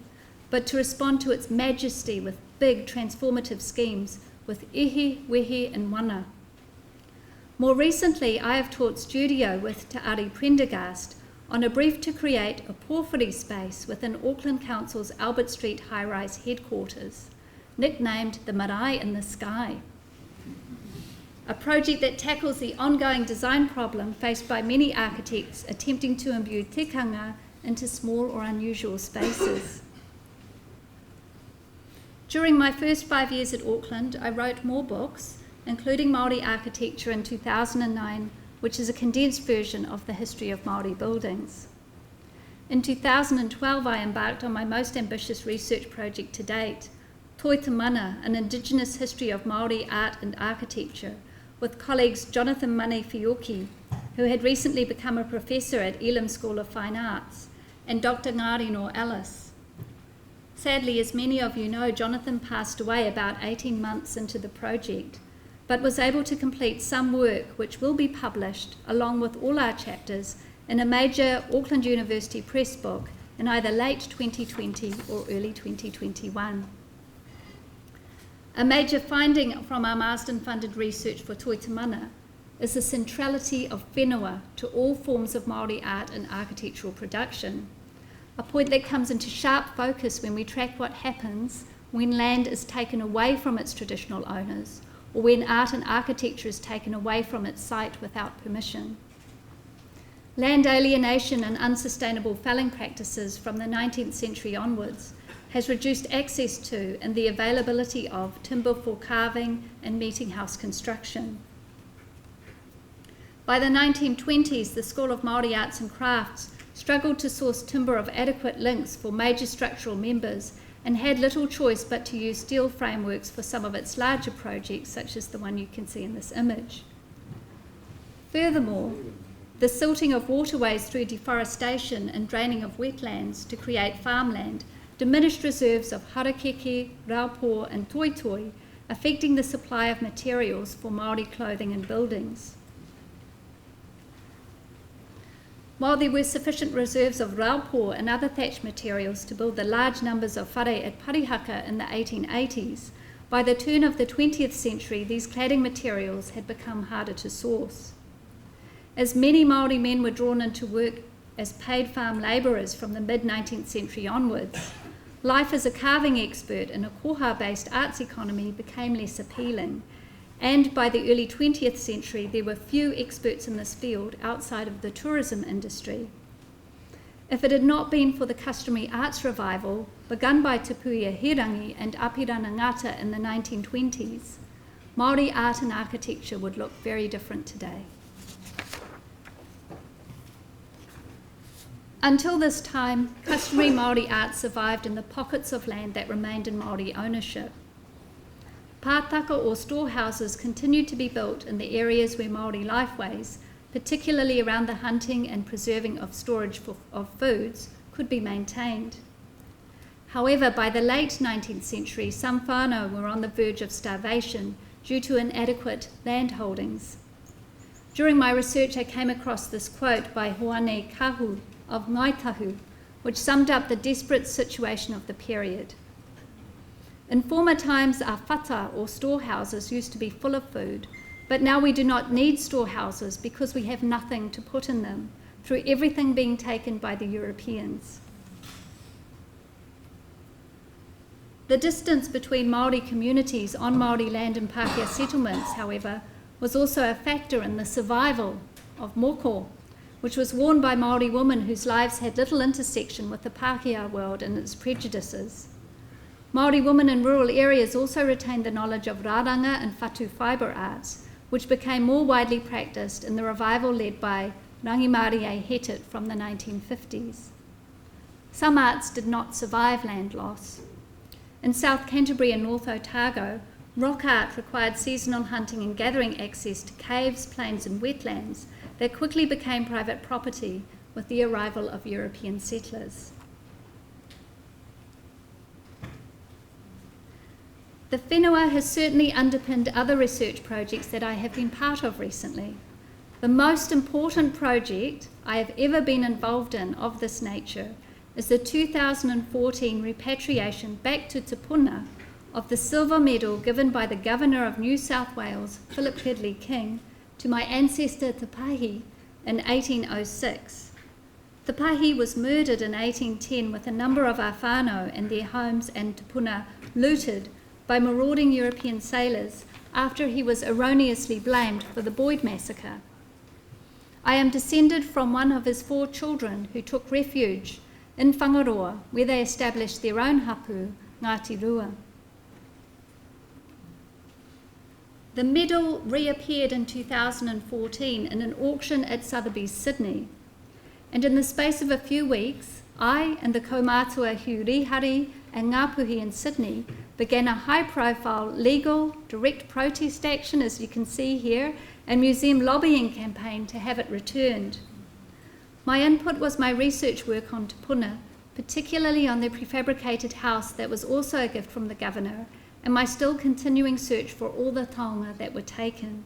but to respond to its majesty with big transformative schemes with ihi, wehi and wana. More recently, I have taught studio with Te Ari Prendergast on a brief to create a porphyry space within Auckland Council's Albert Street high-rise headquarters, nicknamed the Marae in the Sky. A project that tackles the ongoing design problem faced by many architects attempting to imbue tikanga into small or unusual spaces. During my first 5 years at Auckland, I wrote more books, including Māori Architecture in 2009, which is a condensed version of the history of Māori buildings. In 2012, I embarked on my most ambitious research project to date, Toitū, an Indigenous history of Māori art and architecture, with colleagues Jonathan Mane-Fioki, who had recently become a professor at Elam School of Fine Arts, and Dr. Ngārino Ellis. Sadly, as many of you know, Jonathan passed away about 18 months into the project, but was able to complete some work which will be published, along with all our chapters, in a major Auckland University press book in either late 2020 or early 2021. A major finding from our Marsden-funded research for Toitū is the centrality of whenua to all forms of Māori art and architectural production, a point that comes into sharp focus when we track what happens when land is taken away from its traditional owners, or when art and architecture is taken away from its site without permission. Land alienation and unsustainable felling practices from the 19th century onwards has reduced access to and the availability of timber for carving and meeting house construction. By the 1920s, the School of Māori Arts and Crafts struggled to source timber of adequate lengths for major structural members and had little choice but to use steel frameworks for some of its larger projects, such as the one you can see in this image. Furthermore, the silting of waterways through deforestation and draining of wetlands to create farmland diminished reserves of harakeke, raupo and toitoi, affecting the supply of materials for Māori clothing and buildings. While there were sufficient reserves of raupo and other thatch materials to build the large numbers of whare at Parihaka in the 1880s, by the turn of the 20th century, these cladding materials had become harder to source. As many Māori men were drawn into work as paid farm labourers from the mid-19th century onwards, life as a carving expert in a koha-based arts economy became less appealing, and by the early 20th century there were few experts in this field outside of the tourism industry. If it had not been for the customary arts revival begun by Te Puia-Hirangi and Apirana Ngata in the 1920s, Māori art and architecture would look very different today. Until this time, customary Māori art survived in the pockets of land that remained in Māori ownership. Pātaka or storehouses continued to be built in the areas where Māori lifeways, particularly around the hunting and preserving of storage of foods, could be maintained. However, by the late 19th century, some whānau were on the verge of starvation due to inadequate land holdings. During my research, I came across this quote by Ngāti Kahu of Ngā Toi, which summed up the desperate situation of the period. In former times, our whata or storehouses used to be full of food, but now we do not need storehouses because we have nothing to put in them, through everything being taken by the Europeans. The distance between Māori communities on Māori land and Pākehā settlements, however, was also a factor in the survival of moko, which was worn by Māori women whose lives had little intersection with the Pākehā world and its prejudices. Māori women in rural areas also retained the knowledge of rāranga and whatu fibre arts, which became more widely practiced in the revival led by Rangimarie Hetit from the 1950s. Some arts did not survive land loss. In South Canterbury and North Otago, rock art required seasonal hunting and gathering access to caves, plains and wetlands that quickly became private property with the arrival of European settlers. The whenua has certainly underpinned other research projects that I have been part of recently. The most important project I have ever been involved in of this nature is the 2014 repatriation back to Te Puna of the silver medal given by the Governor of New South Wales, Philip Hedley King, to my ancestor Te Pahi in 1806. Te Pahi was murdered in 1810 with a number of our whānau and their homes and Te Puna looted by marauding European sailors after he was erroneously blamed for the Boyd massacre. I am descended from one of his 4 children who took refuge in Whangaroa, where they established their own hapu, Ngāti Rua. The medal reappeared in 2014 in an auction at Sotheby's, Sydney, and in the space of a few weeks, I and the kaumātua Hugh Rihari and Ngāpuhi in Sydney began a high-profile legal direct protest action, as you can see here, and museum lobbying campaign to have it returned. My input was my research work on Te Puna, particularly on the prefabricated house that was also a gift from the Governor, and my still continuing search for all the taonga that were taken.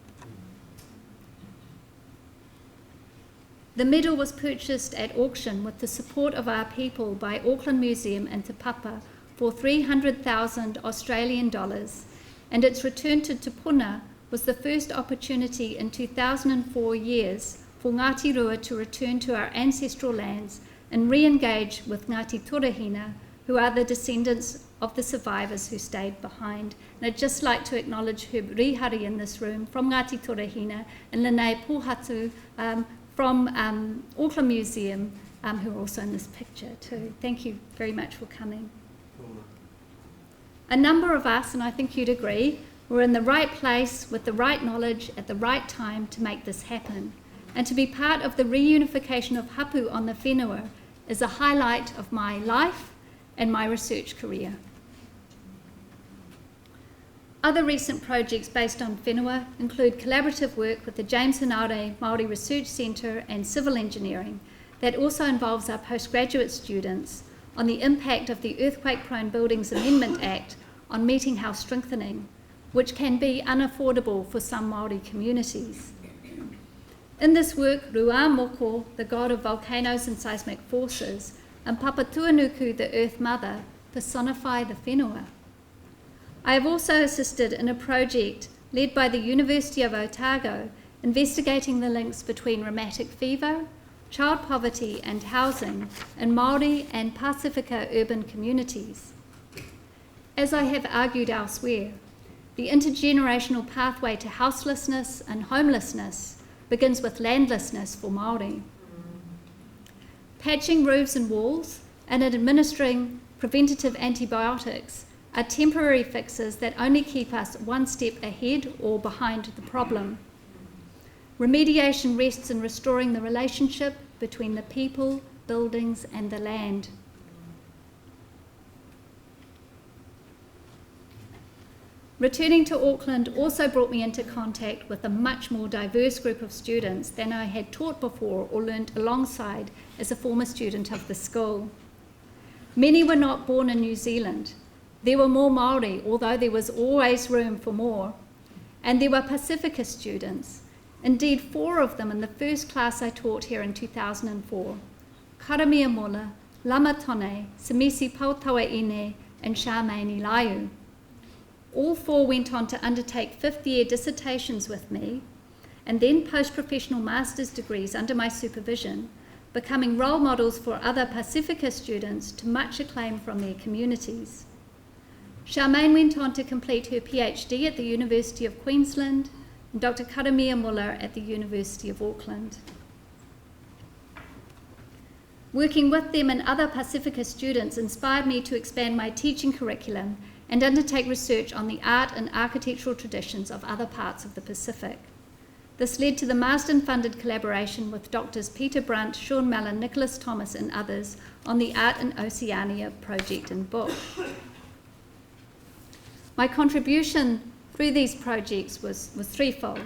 The medal was purchased at auction with the support of our people by Auckland Museum in Te Papa for 300,000 Australian dollars, and its return to Te Puna was the first opportunity in 2004 years for Ngāti Rua to return to our ancestral lands and re-engage with Ngāti Torahina, who are the descendants of the survivors who stayed behind. And I'd just like to acknowledge Herb Rihari in this room from Ngāti Torahina and Lene Pohatu from Auckland Museum, who are also in this picture too. Thank you very much for coming. A number of us, and I think you'd agree, were in the right place with the right knowledge at the right time to make this happen. And to be part of the reunification of hapu on the whenua is a highlight of my life and my research career. Other recent projects based on whenua include collaborative work with the James Henare Māori Research Centre and civil engineering that also involves our postgraduate students on the impact of the Earthquake-Prone Buildings Amendment Act on meeting house strengthening, which can be unaffordable for some Māori communities. In this work, Rua Moko, the god of volcanoes and seismic forces, and Papatuanuku, the Earth Mother, personify the whenua. I have also assisted in a project led by the University of Otago investigating the links between rheumatic fever, child poverty and housing in Māori and Pasifika urban communities. As I have argued elsewhere, the intergenerational pathway to houselessness and homelessness begins with landlessness for Māori. Patching roofs and walls and administering preventative antibiotics are temporary fixes that only keep us one step ahead or behind the problem. Remediation rests in restoring the relationship between the people, buildings and the land. Returning to Auckland also brought me into contact with a much more diverse group of students than I had taught before or learnt alongside as a former student of the school. Many were not born in New Zealand. There were more Māori, although there was always room for more. And there were Pacifica students. Indeed, 4 of them in the first class I taught here in 2004. Karamia Mola, Lama Tone, Samisi Pautawa Ine, and Charmaine Laiu. All 4 went on to undertake 5th-year dissertations with me, and then post-professional master's degrees under my supervision, becoming role models for other Pacifica students to much acclaim from their communities. Charmaine went on to complete her PhD at the University of Queensland, and Dr. Karamia Muller at the University of Auckland. Working with them and other Pacifica students inspired me to expand my teaching curriculum and undertake research on the art and architectural traditions of other parts of the Pacific. This led to the Marsden-funded collaboration with Drs. Peter Brunt, Sean Mellon, Nicholas Thomas and others on the Art in Oceania project and book. My contribution through these projects was threefold.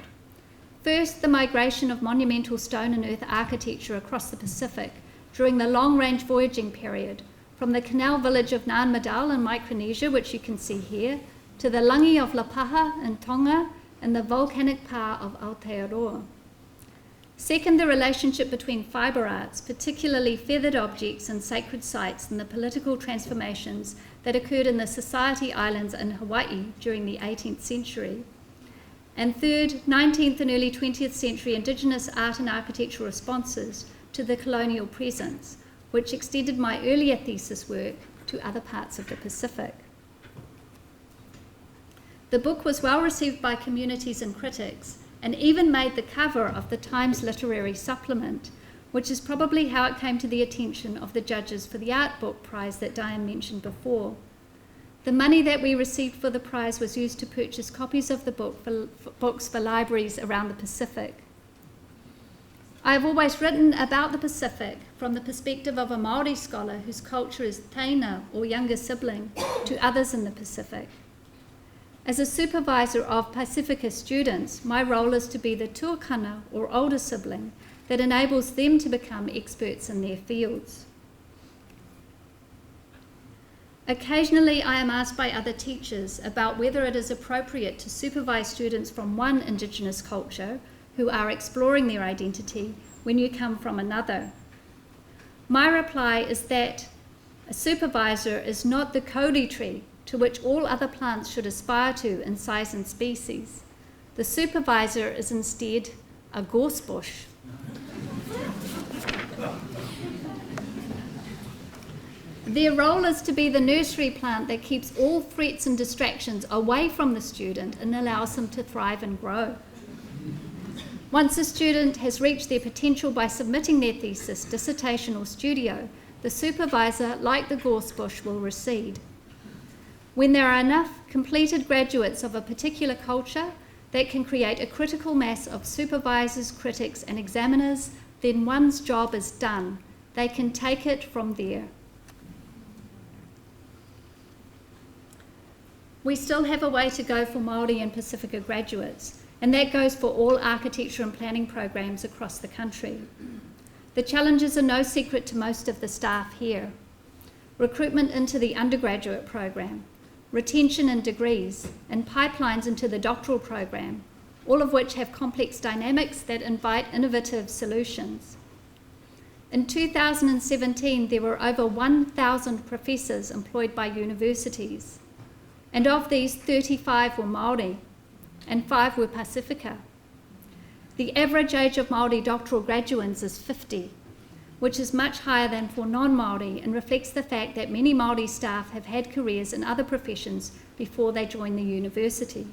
First, the migration of monumental stone and earth architecture across the Pacific during the long-range voyaging period, from the canal village of Ngan Madal in Micronesia, which you can see here, to the langi of Lapaha in Tonga and the volcanic pa of Aotearoa. Second, the relationship between fibre arts, particularly feathered objects and sacred sites, and the political transformations that occurred in the Society Islands in Hawaii during the 18th century. And third, 19th and early 20th century Indigenous art and architectural responses to the colonial presence, which extended my earlier thesis work to other parts of the Pacific. The book was well received by communities and critics, and even made the cover of the Times Literary Supplement, which is probably how it came to the attention of the judges for the Art Book Prize that Diane mentioned before. The money that we received for the prize was used to purchase copies of the book for books for libraries around the Pacific. I have always written about the Pacific from the perspective of a Māori scholar whose culture is teina, or younger sibling, to others in the Pacific. As a supervisor of Pacifica students, my role is to be the tuakana, or older sibling, that enables them to become experts in their fields. Occasionally, I am asked by other teachers about whether it is appropriate to supervise students from one Indigenous culture who are exploring their identity when you come from another. My reply is that a supervisor is not the kauri tree to which all other plants should aspire to in size and species. The supervisor is instead a gorse bush. Their role is to be the nursery plant that keeps all threats and distractions away from the student and allows them to thrive and grow. Once a student has reached their potential by submitting their thesis, dissertation or studio, the supervisor, like the gorse bush, will recede. When there are enough completed graduates of a particular culture that can create a critical mass of supervisors, critics and examiners, then one's job is done. They can take it from there. We still have a way to go for Māori and Pacifica graduates, and that goes for all architecture and planning programs across the country. The challenges are no secret to most of the staff here. Recruitment into the undergraduate program, retention and degrees, and pipelines into the doctoral program, all of which have complex dynamics that invite innovative solutions. In 2017, there were over 1,000 professors employed by universities, and of these, 35 were Māori, and 5 were Pacifica. The average age of Māori doctoral graduates is 50, which is much higher than for non-Māori and reflects the fact that many Māori staff have had careers in other professions before they joined the university.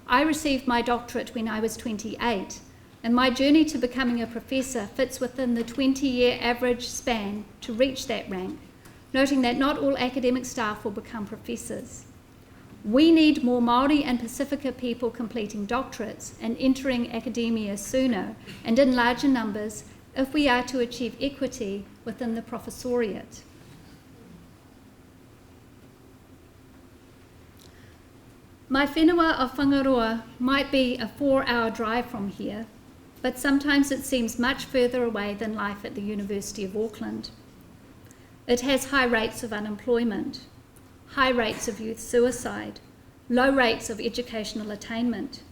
I received my doctorate when I was 28, and my journey to becoming a professor fits within the 20-year average span to reach that rank, noting that not all academic staff will become professors. We need more Māori and Pacifica people completing doctorates and entering academia sooner and in larger numbers if we are to achieve equity within the professoriate. My whenua of Whangaroa might be a 4-hour drive from here, but sometimes it seems much further away than life at the University of Auckland. It has high rates of unemployment, high rates of youth suicide, low rates of educational attainment.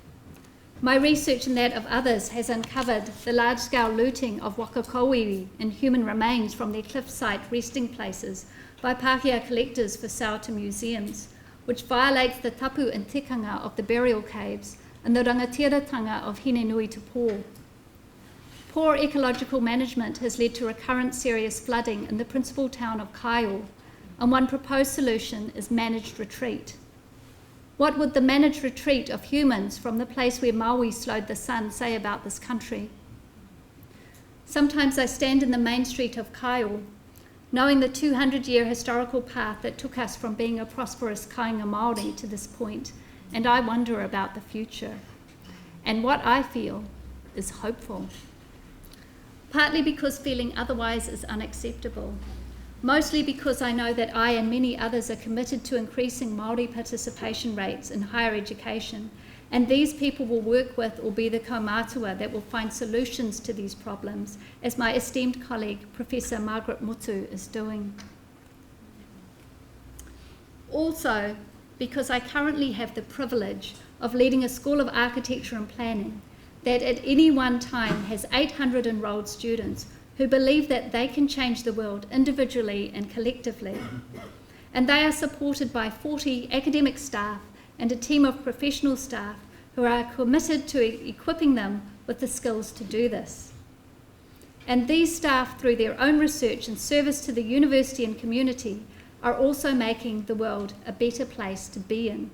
My research and that of others has uncovered the large-scale looting of wakakoiwi and human remains from their cliffside resting places by Pākehā collectors for sale to museums, which violates the tapu and tikanga of the burial caves and the rangatiratanga of Hinenui to Pō. Poor ecological management has led to recurrent serious flooding in the principal town of Kaiō, and one proposed solution is managed retreat. What would the managed retreat of humans from the place where Maui slowed the sun say about this country? Sometimes I stand in the main street of Kaiō, knowing the 200-year historical path that took us from being a prosperous kāinga Māori to this point, and I wonder about the future. And what I feel is hopeful. Partly because feeling otherwise is unacceptable, mostly because I know that I and many others are committed to increasing Māori participation rates in higher education, and these people will work with or be the kaumātua that will find solutions to these problems, as my esteemed colleague, Professor Margaret Mutu, is doing. Also, because I currently have the privilege of leading a School of Architecture and Planning that at any one time has 800 enrolled students who believe that they can change the world individually and collectively. And they are supported by 40 academic staff and a team of professional staff who are committed to equipping them with the skills to do this. And these staff, through their own research and service to the university and community, are also making the world a better place to be in.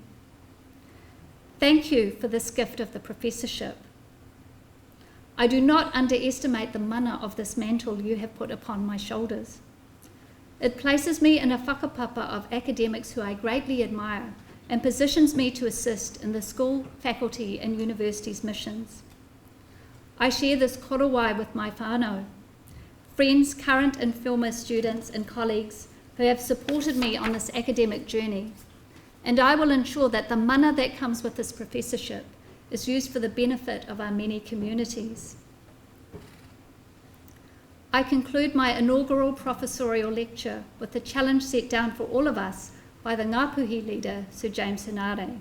Thank you for this gift of the professorship. I do not underestimate the mana of this mantle you have put upon my shoulders. It places me in a whakapapa of academics who I greatly admire and positions me to assist in the school, faculty and university's missions. I share this korowai with my whānau, friends, current and former students and colleagues who have supported me on this academic journey, and I will ensure that the mana that comes with this professorship is used for the benefit of our many communities. I conclude my inaugural professorial lecture with the challenge set down for all of us by the Ngāpuhi leader, Sir James Henare.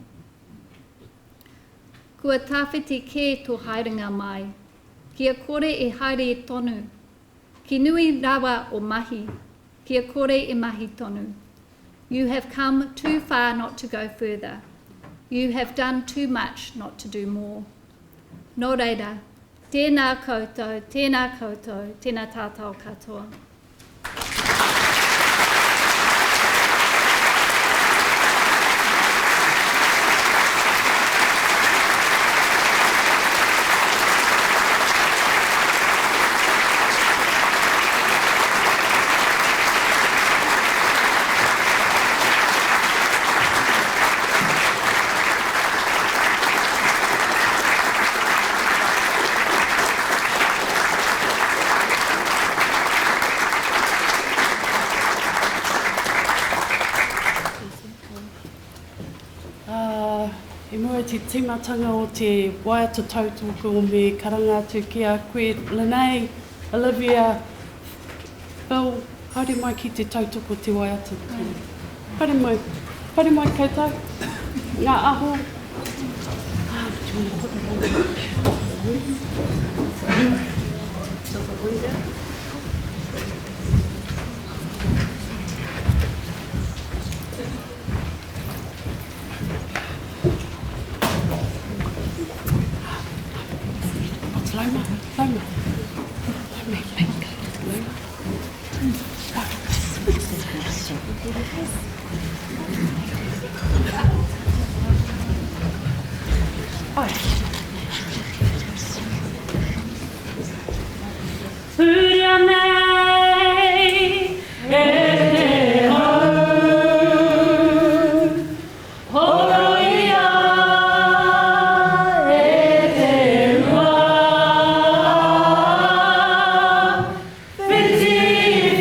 Kua tāwhiti kē tō haerenga mai, kia kore e haere e tonu, ki nui rawa o mahi, kia kore e mahi tonu. You have come too far not to go further. You have done too much not to do more. Nō reira, tēnā koutou, tēnā tātou katoa. Te timatanga o te waiata tautoko o me karangatu ki a koe Lene, Olivia, Bill, haere mai ki te tautoko te waiata. Haere mai koutou, ngā aho. Fiti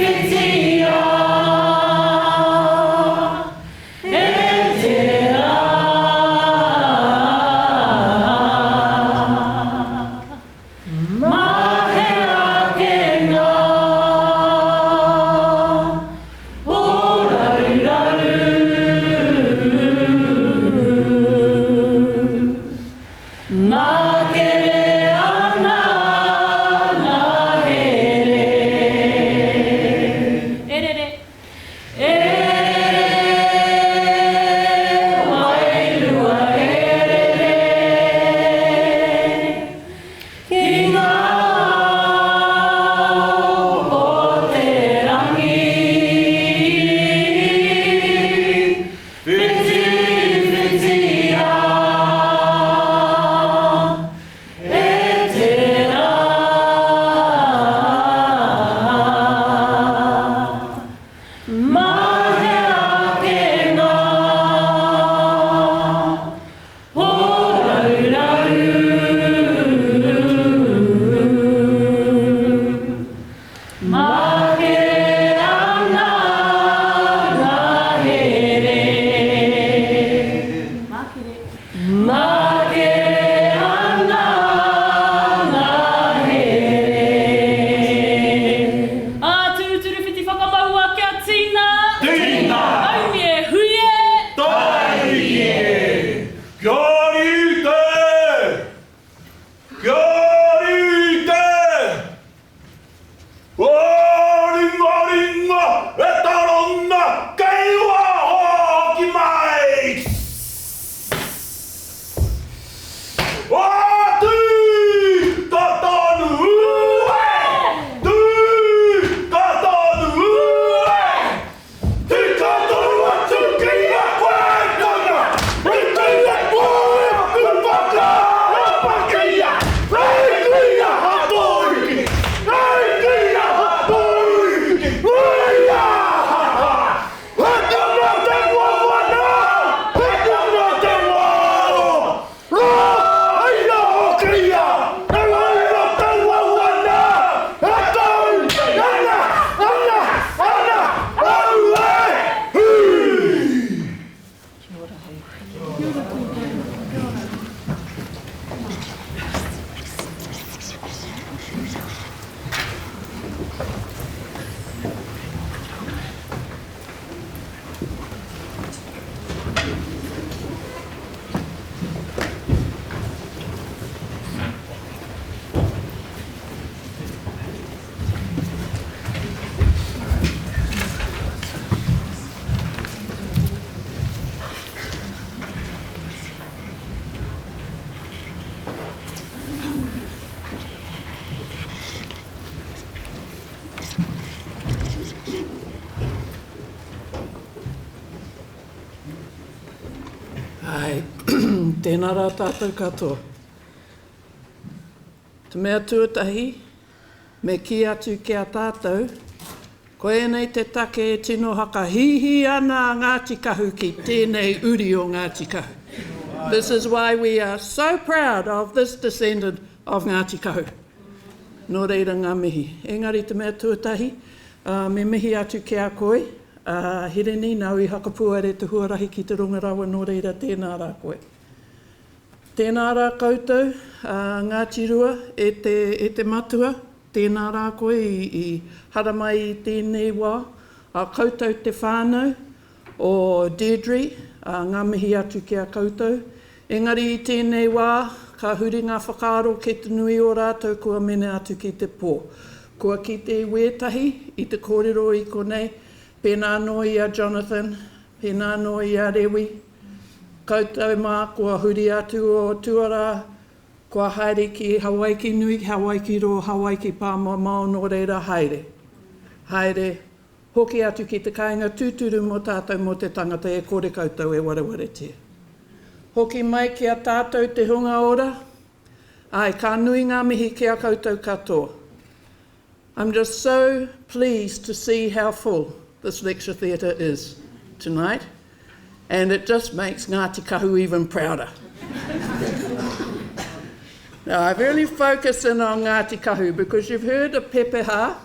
Tēnā rā tātou katoa. Te mea tuatahi, me ki atu ki a tātou, ko enei te take e tino haka hihi ana Ngāti Kahu ki tēnei uri o Ngāti Kahu. This is why we are so proud of this descendant of Ngāti Kahu. Nō reira ngā mihi. Engari te mea tuatahi, me mihi atu ki a koe, here ni nau I hakapuare te huarahi ki te rongarawa nō reira tēnā rā koe. Tēnā rā koutou, Ngāti Rua e te matua, tēnā rā koe I haramai I tēnei wā, a koutou te whānau o Deidre, ngā mihi atu ki a koutou. Engari I tēnei wā, ka huri ngā whakaaro ke te nui o rātou kua mene atu ki te pō. Kua ki te wētahi I te kōrero I konei, pēnā no I a Jonathan, pēnā no I a Rewi, koutou mā kua huri atu o tuara, kua haere ki Hawaii ki nui, Hawaii ki ro, Hawaii ki pāma mao nō reira haere. Haere, hoki atu ki te kāinga tūturu mo tātou mo te tangata e kore koutou e wareware te. Hoki mai ki a tātou te hunga ora, ai ka nui ngā mihi ki a koutou katoa. I'm just so pleased to see how full this lecture theatre is tonight. And it just makes Ngāti Kahu even prouder. Now, I've really focused in on Ngāti Kahu because you've heard a pepeha,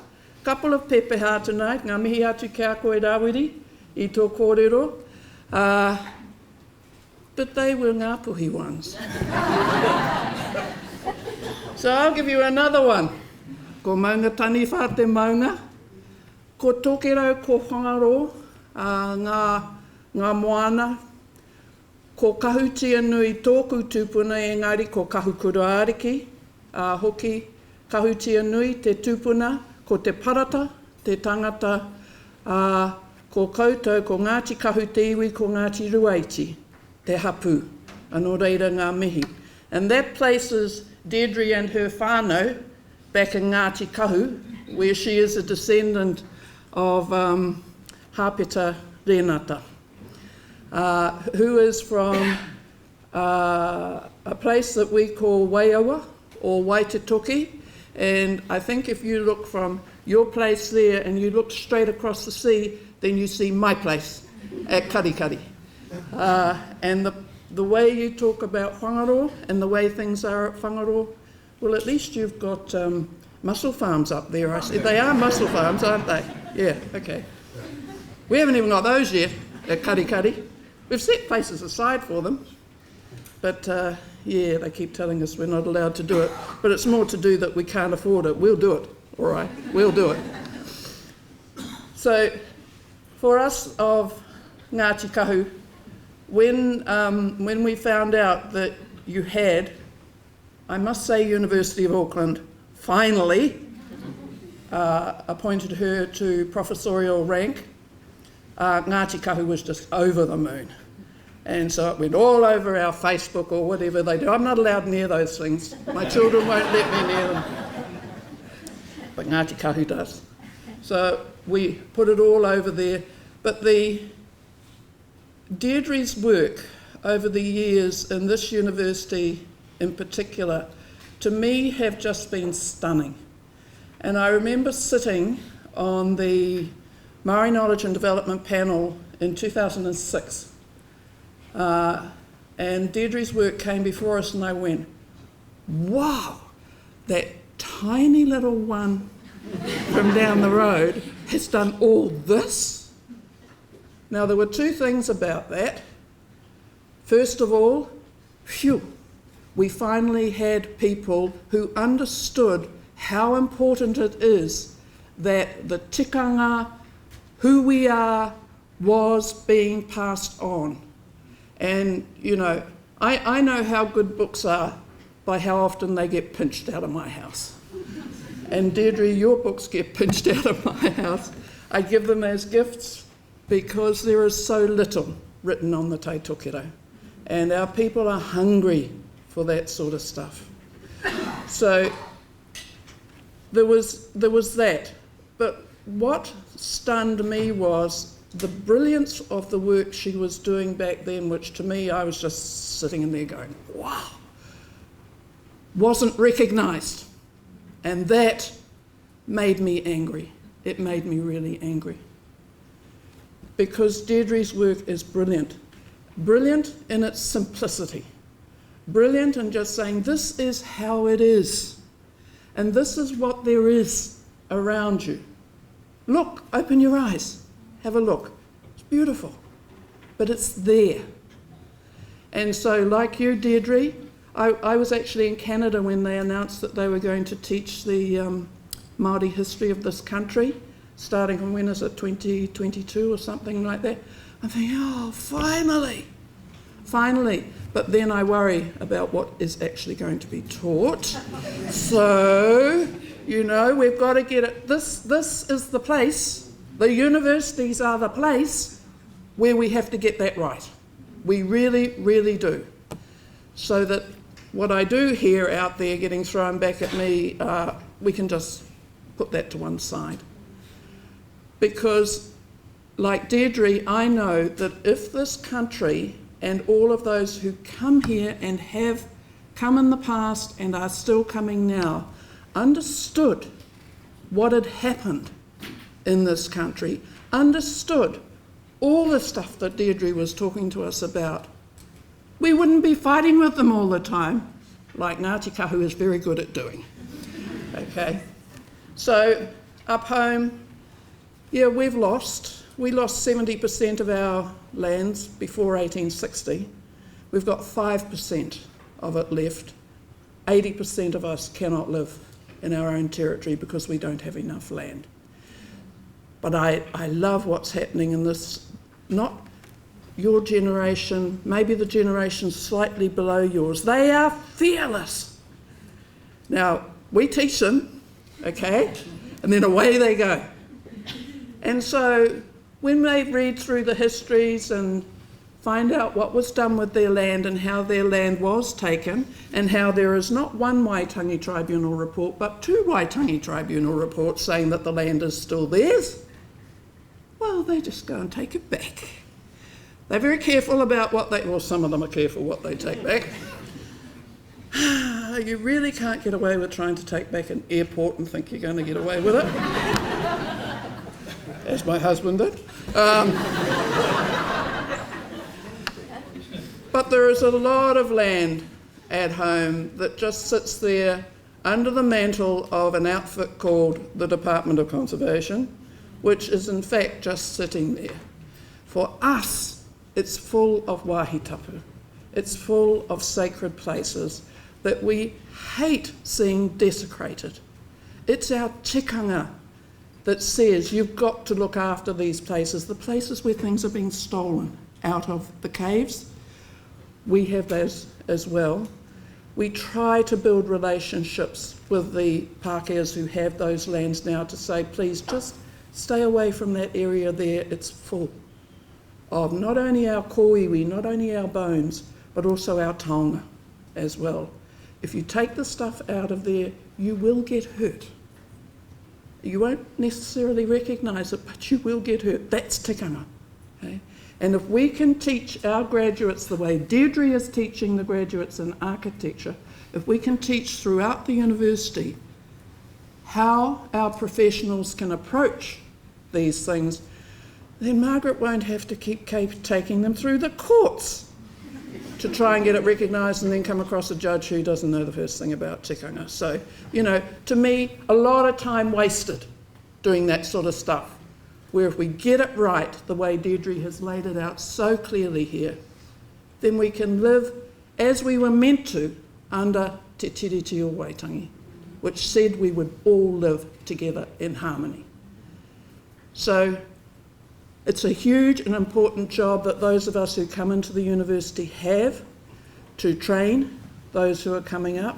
couple of pepeha tonight, ngā mihi atu ki a koe rāwiri, I tō kōrero, but they were Ngāpuhi ones. So I'll give you another one. Ko maunga tani whā te maunga, ko tōkerau ko whangaro, ngā moana, ko kahutia nui tōku tūpuna engari ko kahu kuraariki, hoki kahutia nui te tūpuna, ko te parata, te tangata, ko koutou, ko Ngāti Kahu te iwi, ko Ngāti Ruaiti, te hapu, anō reira ngā mihi. And that places Deidre and her whānau back in Ngāti Kahu, where she is a descendant of Hāpeta Renata. Who is from a place that we call Waiawa or Waitetoki, and I think if you look from your place there and you look straight across the sea, then you see my place at Karikari. And the way you talk about whangaro and the way things are at whangaro, well, at least you've got Mussel farms up there, I said. They are mussel farms, aren't they? Yeah, okay. We haven't even got those yet at Karikari. We've set places aside for them. But, yeah, they keep telling us we're not allowed to do it. But it's more to do that we can't afford it. We'll do it, all right? We'll do it. So, for us of Ngāti Kahu, when we found out that you had, I must say, University of Auckland finally appointed her to professorial rank, Ngāti Kahu was just over the moon. And so it went all over our Facebook or whatever they do. I'm not allowed near those things. My children won't let me near them. But Ngāti Kahu does. So we put it all over there. But Deidre's work over the years in this university in particular, to me, have just been stunning. And I remember sitting on the Māori Knowledge and Development panel in 2006. And Deidre's work came before us and I went, wow, that tiny little one from down the road has done all this? Now, there were two things about that. First of all, phew, we finally had people who understood how important it is that the tikanga, who we are, was being passed on. And, you know, I know how good books are by how often they get pinched out of my house. And Deidre, your books get pinched out of my house. I give them as gifts because there is so little written on the Te Tokero. And our people are hungry for that sort of stuff. So there was that. But what stunned me was the brilliance of the work she was doing back then, which to me, I was just sitting in there going, wow, wasn't recognised. And that made me angry. It made me really angry. Because Deidre's work is brilliant. Brilliant in its simplicity. Brilliant in just saying, this is how it is. And this is what there is around you. Look, open your eyes. Have a look. It's beautiful, but it's there. And so, like you, Deidre, I was actually in Canada when they announced that they were going to teach the Māori history of this country, starting from, when is it, 2022 or something like that. I'm thinking, oh, finally. But then I worry about what is actually going to be taught. So, you know, we've got to get it. This is the place. The universities are the place where we have to get that right. We really, really do. So that what I do hear out there getting thrown back at me, we can just put that to one side. Because, like Deidre, I know that if this country and all of those who come here and have come in the past and are still coming now, understood what had happened in this country, understood all the stuff that Deidre was talking to us about, we wouldn't be fighting with them all the time, like Ngāti Kahu is very good at doing. Okay, so up home, yeah, we lost 70% of our lands before 1860. We've got 5% of it left. 80% of us cannot live in our own territory because we don't have enough land. But I love what's happening in this, not your generation, maybe the generation slightly below yours. They are fearless. Now, we teach them, okay, and then away they go. And so when they read through the histories and find out what was done with their land and how their land was taken and how there is not one Waitangi Tribunal report but two Waitangi Tribunal reports saying that the land is still theirs, well, they just go and take it back. They're very careful about what they, well, some of them are careful what they take back. You really can't get away with trying to take back an airport and think you're going to get away with it. As my husband did. But there is a lot of land at home that just sits there under the mantle of an outfit called the Department of Conservation, which is in fact just sitting there. For us, it's full of wāhi tapu. It's full of sacred places that we hate seeing desecrated. It's our tikanga that says you've got to look after these places, the places where things are being stolen out of the caves. We have those as well. We try to build relationships with the Pākehās who have those lands now to say, please just stay away from that area there. It's full of not only our kōiwi, not only our bones, but also our taonga as well. If you take the stuff out of there, you will get hurt. You won't necessarily recognise it, but you will get hurt. That's tikanga. Okay? And if we can teach our graduates the way Deidre is teaching the graduates in architecture, if we can teach throughout the university how our professionals can approach these things, then Margaret won't have to keep taking them through the courts to try and get it recognised and then come across a judge who doesn't know the first thing about tikanga. So, you know, to me, a lot of time wasted doing that sort of stuff, where if we get it right, the way Deidre has laid it out so clearly here, then we can live as we were meant to under Te Tiriti o Waitangi, which said we would all live together in harmony. So it's a huge and important job that those of us who come into the university have to train those who are coming up.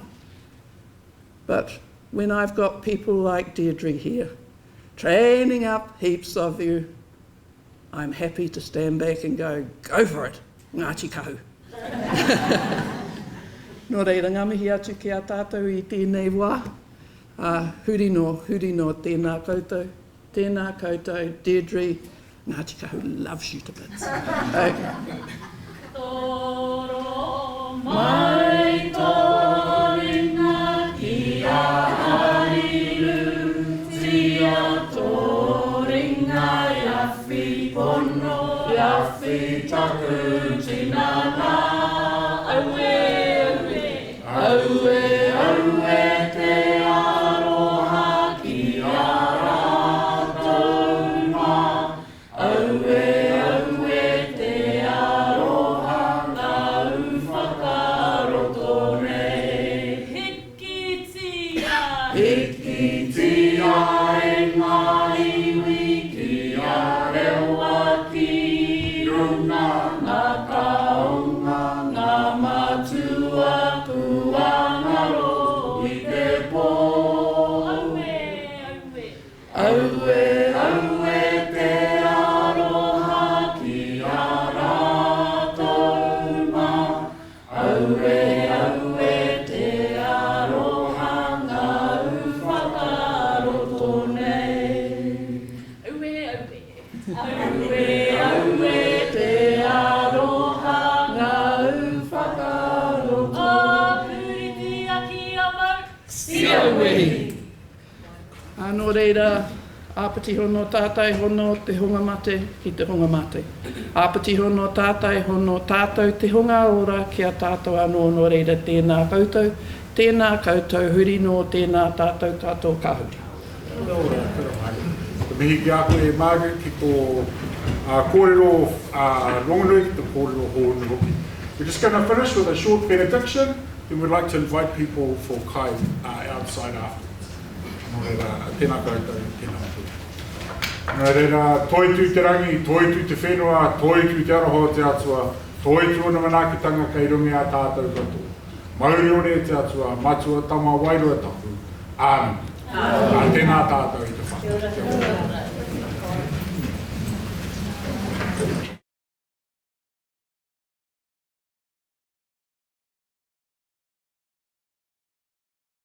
But when I've got people like Deidre here, training up heaps of you, I'm happy to stand back and go for it, Ngāti Kahu. Nō reira, ngā mihi atu ki a tātou i tēnei wā. Huri no, tēnā koutou, Deidre, Ngāti Kahu loves you to bits. Okay. Toro mai toringa ki a hariru, tia toringa iafi pono, iafi taku tinana, aue te aroha ki a rātou. Aue te aroha ngā whakaroto nei. Hiki tia e ngā iwi ki a rewa ki runa. Ngā kaunga, ngā matua kua ngaro i te pō. Aue te aroha ki a rātou mā. Aue te aroha ngā whakaroto nei. Aue te aroha ngā whakaroto. Puriti aki a mau. Siawe. Anō reira, āpiti hono tātai hono te hunga mate ki te hunga mate. Āpiti hono tātai hono tātou te hunga ora ki a tātou anō no reira tēnā koutou huri no tēnā tātou katoa kahu. Te mihi ki a koe Margaret ki tō kōrero rongonui ki tō kōrero hōnuhoki. We're just going to finish with a short benediction, and we'd like to invite people for kai outside afterwards. Nō reira, tēnā koutou, tēnā koutou. Nō reira, toitū te rangi, toitū te whenua, toitū te aroha te atua, toitū ona manaakitanga kei rungi a tātou katoa. Mauri ore te atua, matua tama wairua tapu. Āmi. Tēnā tātou i te whaka.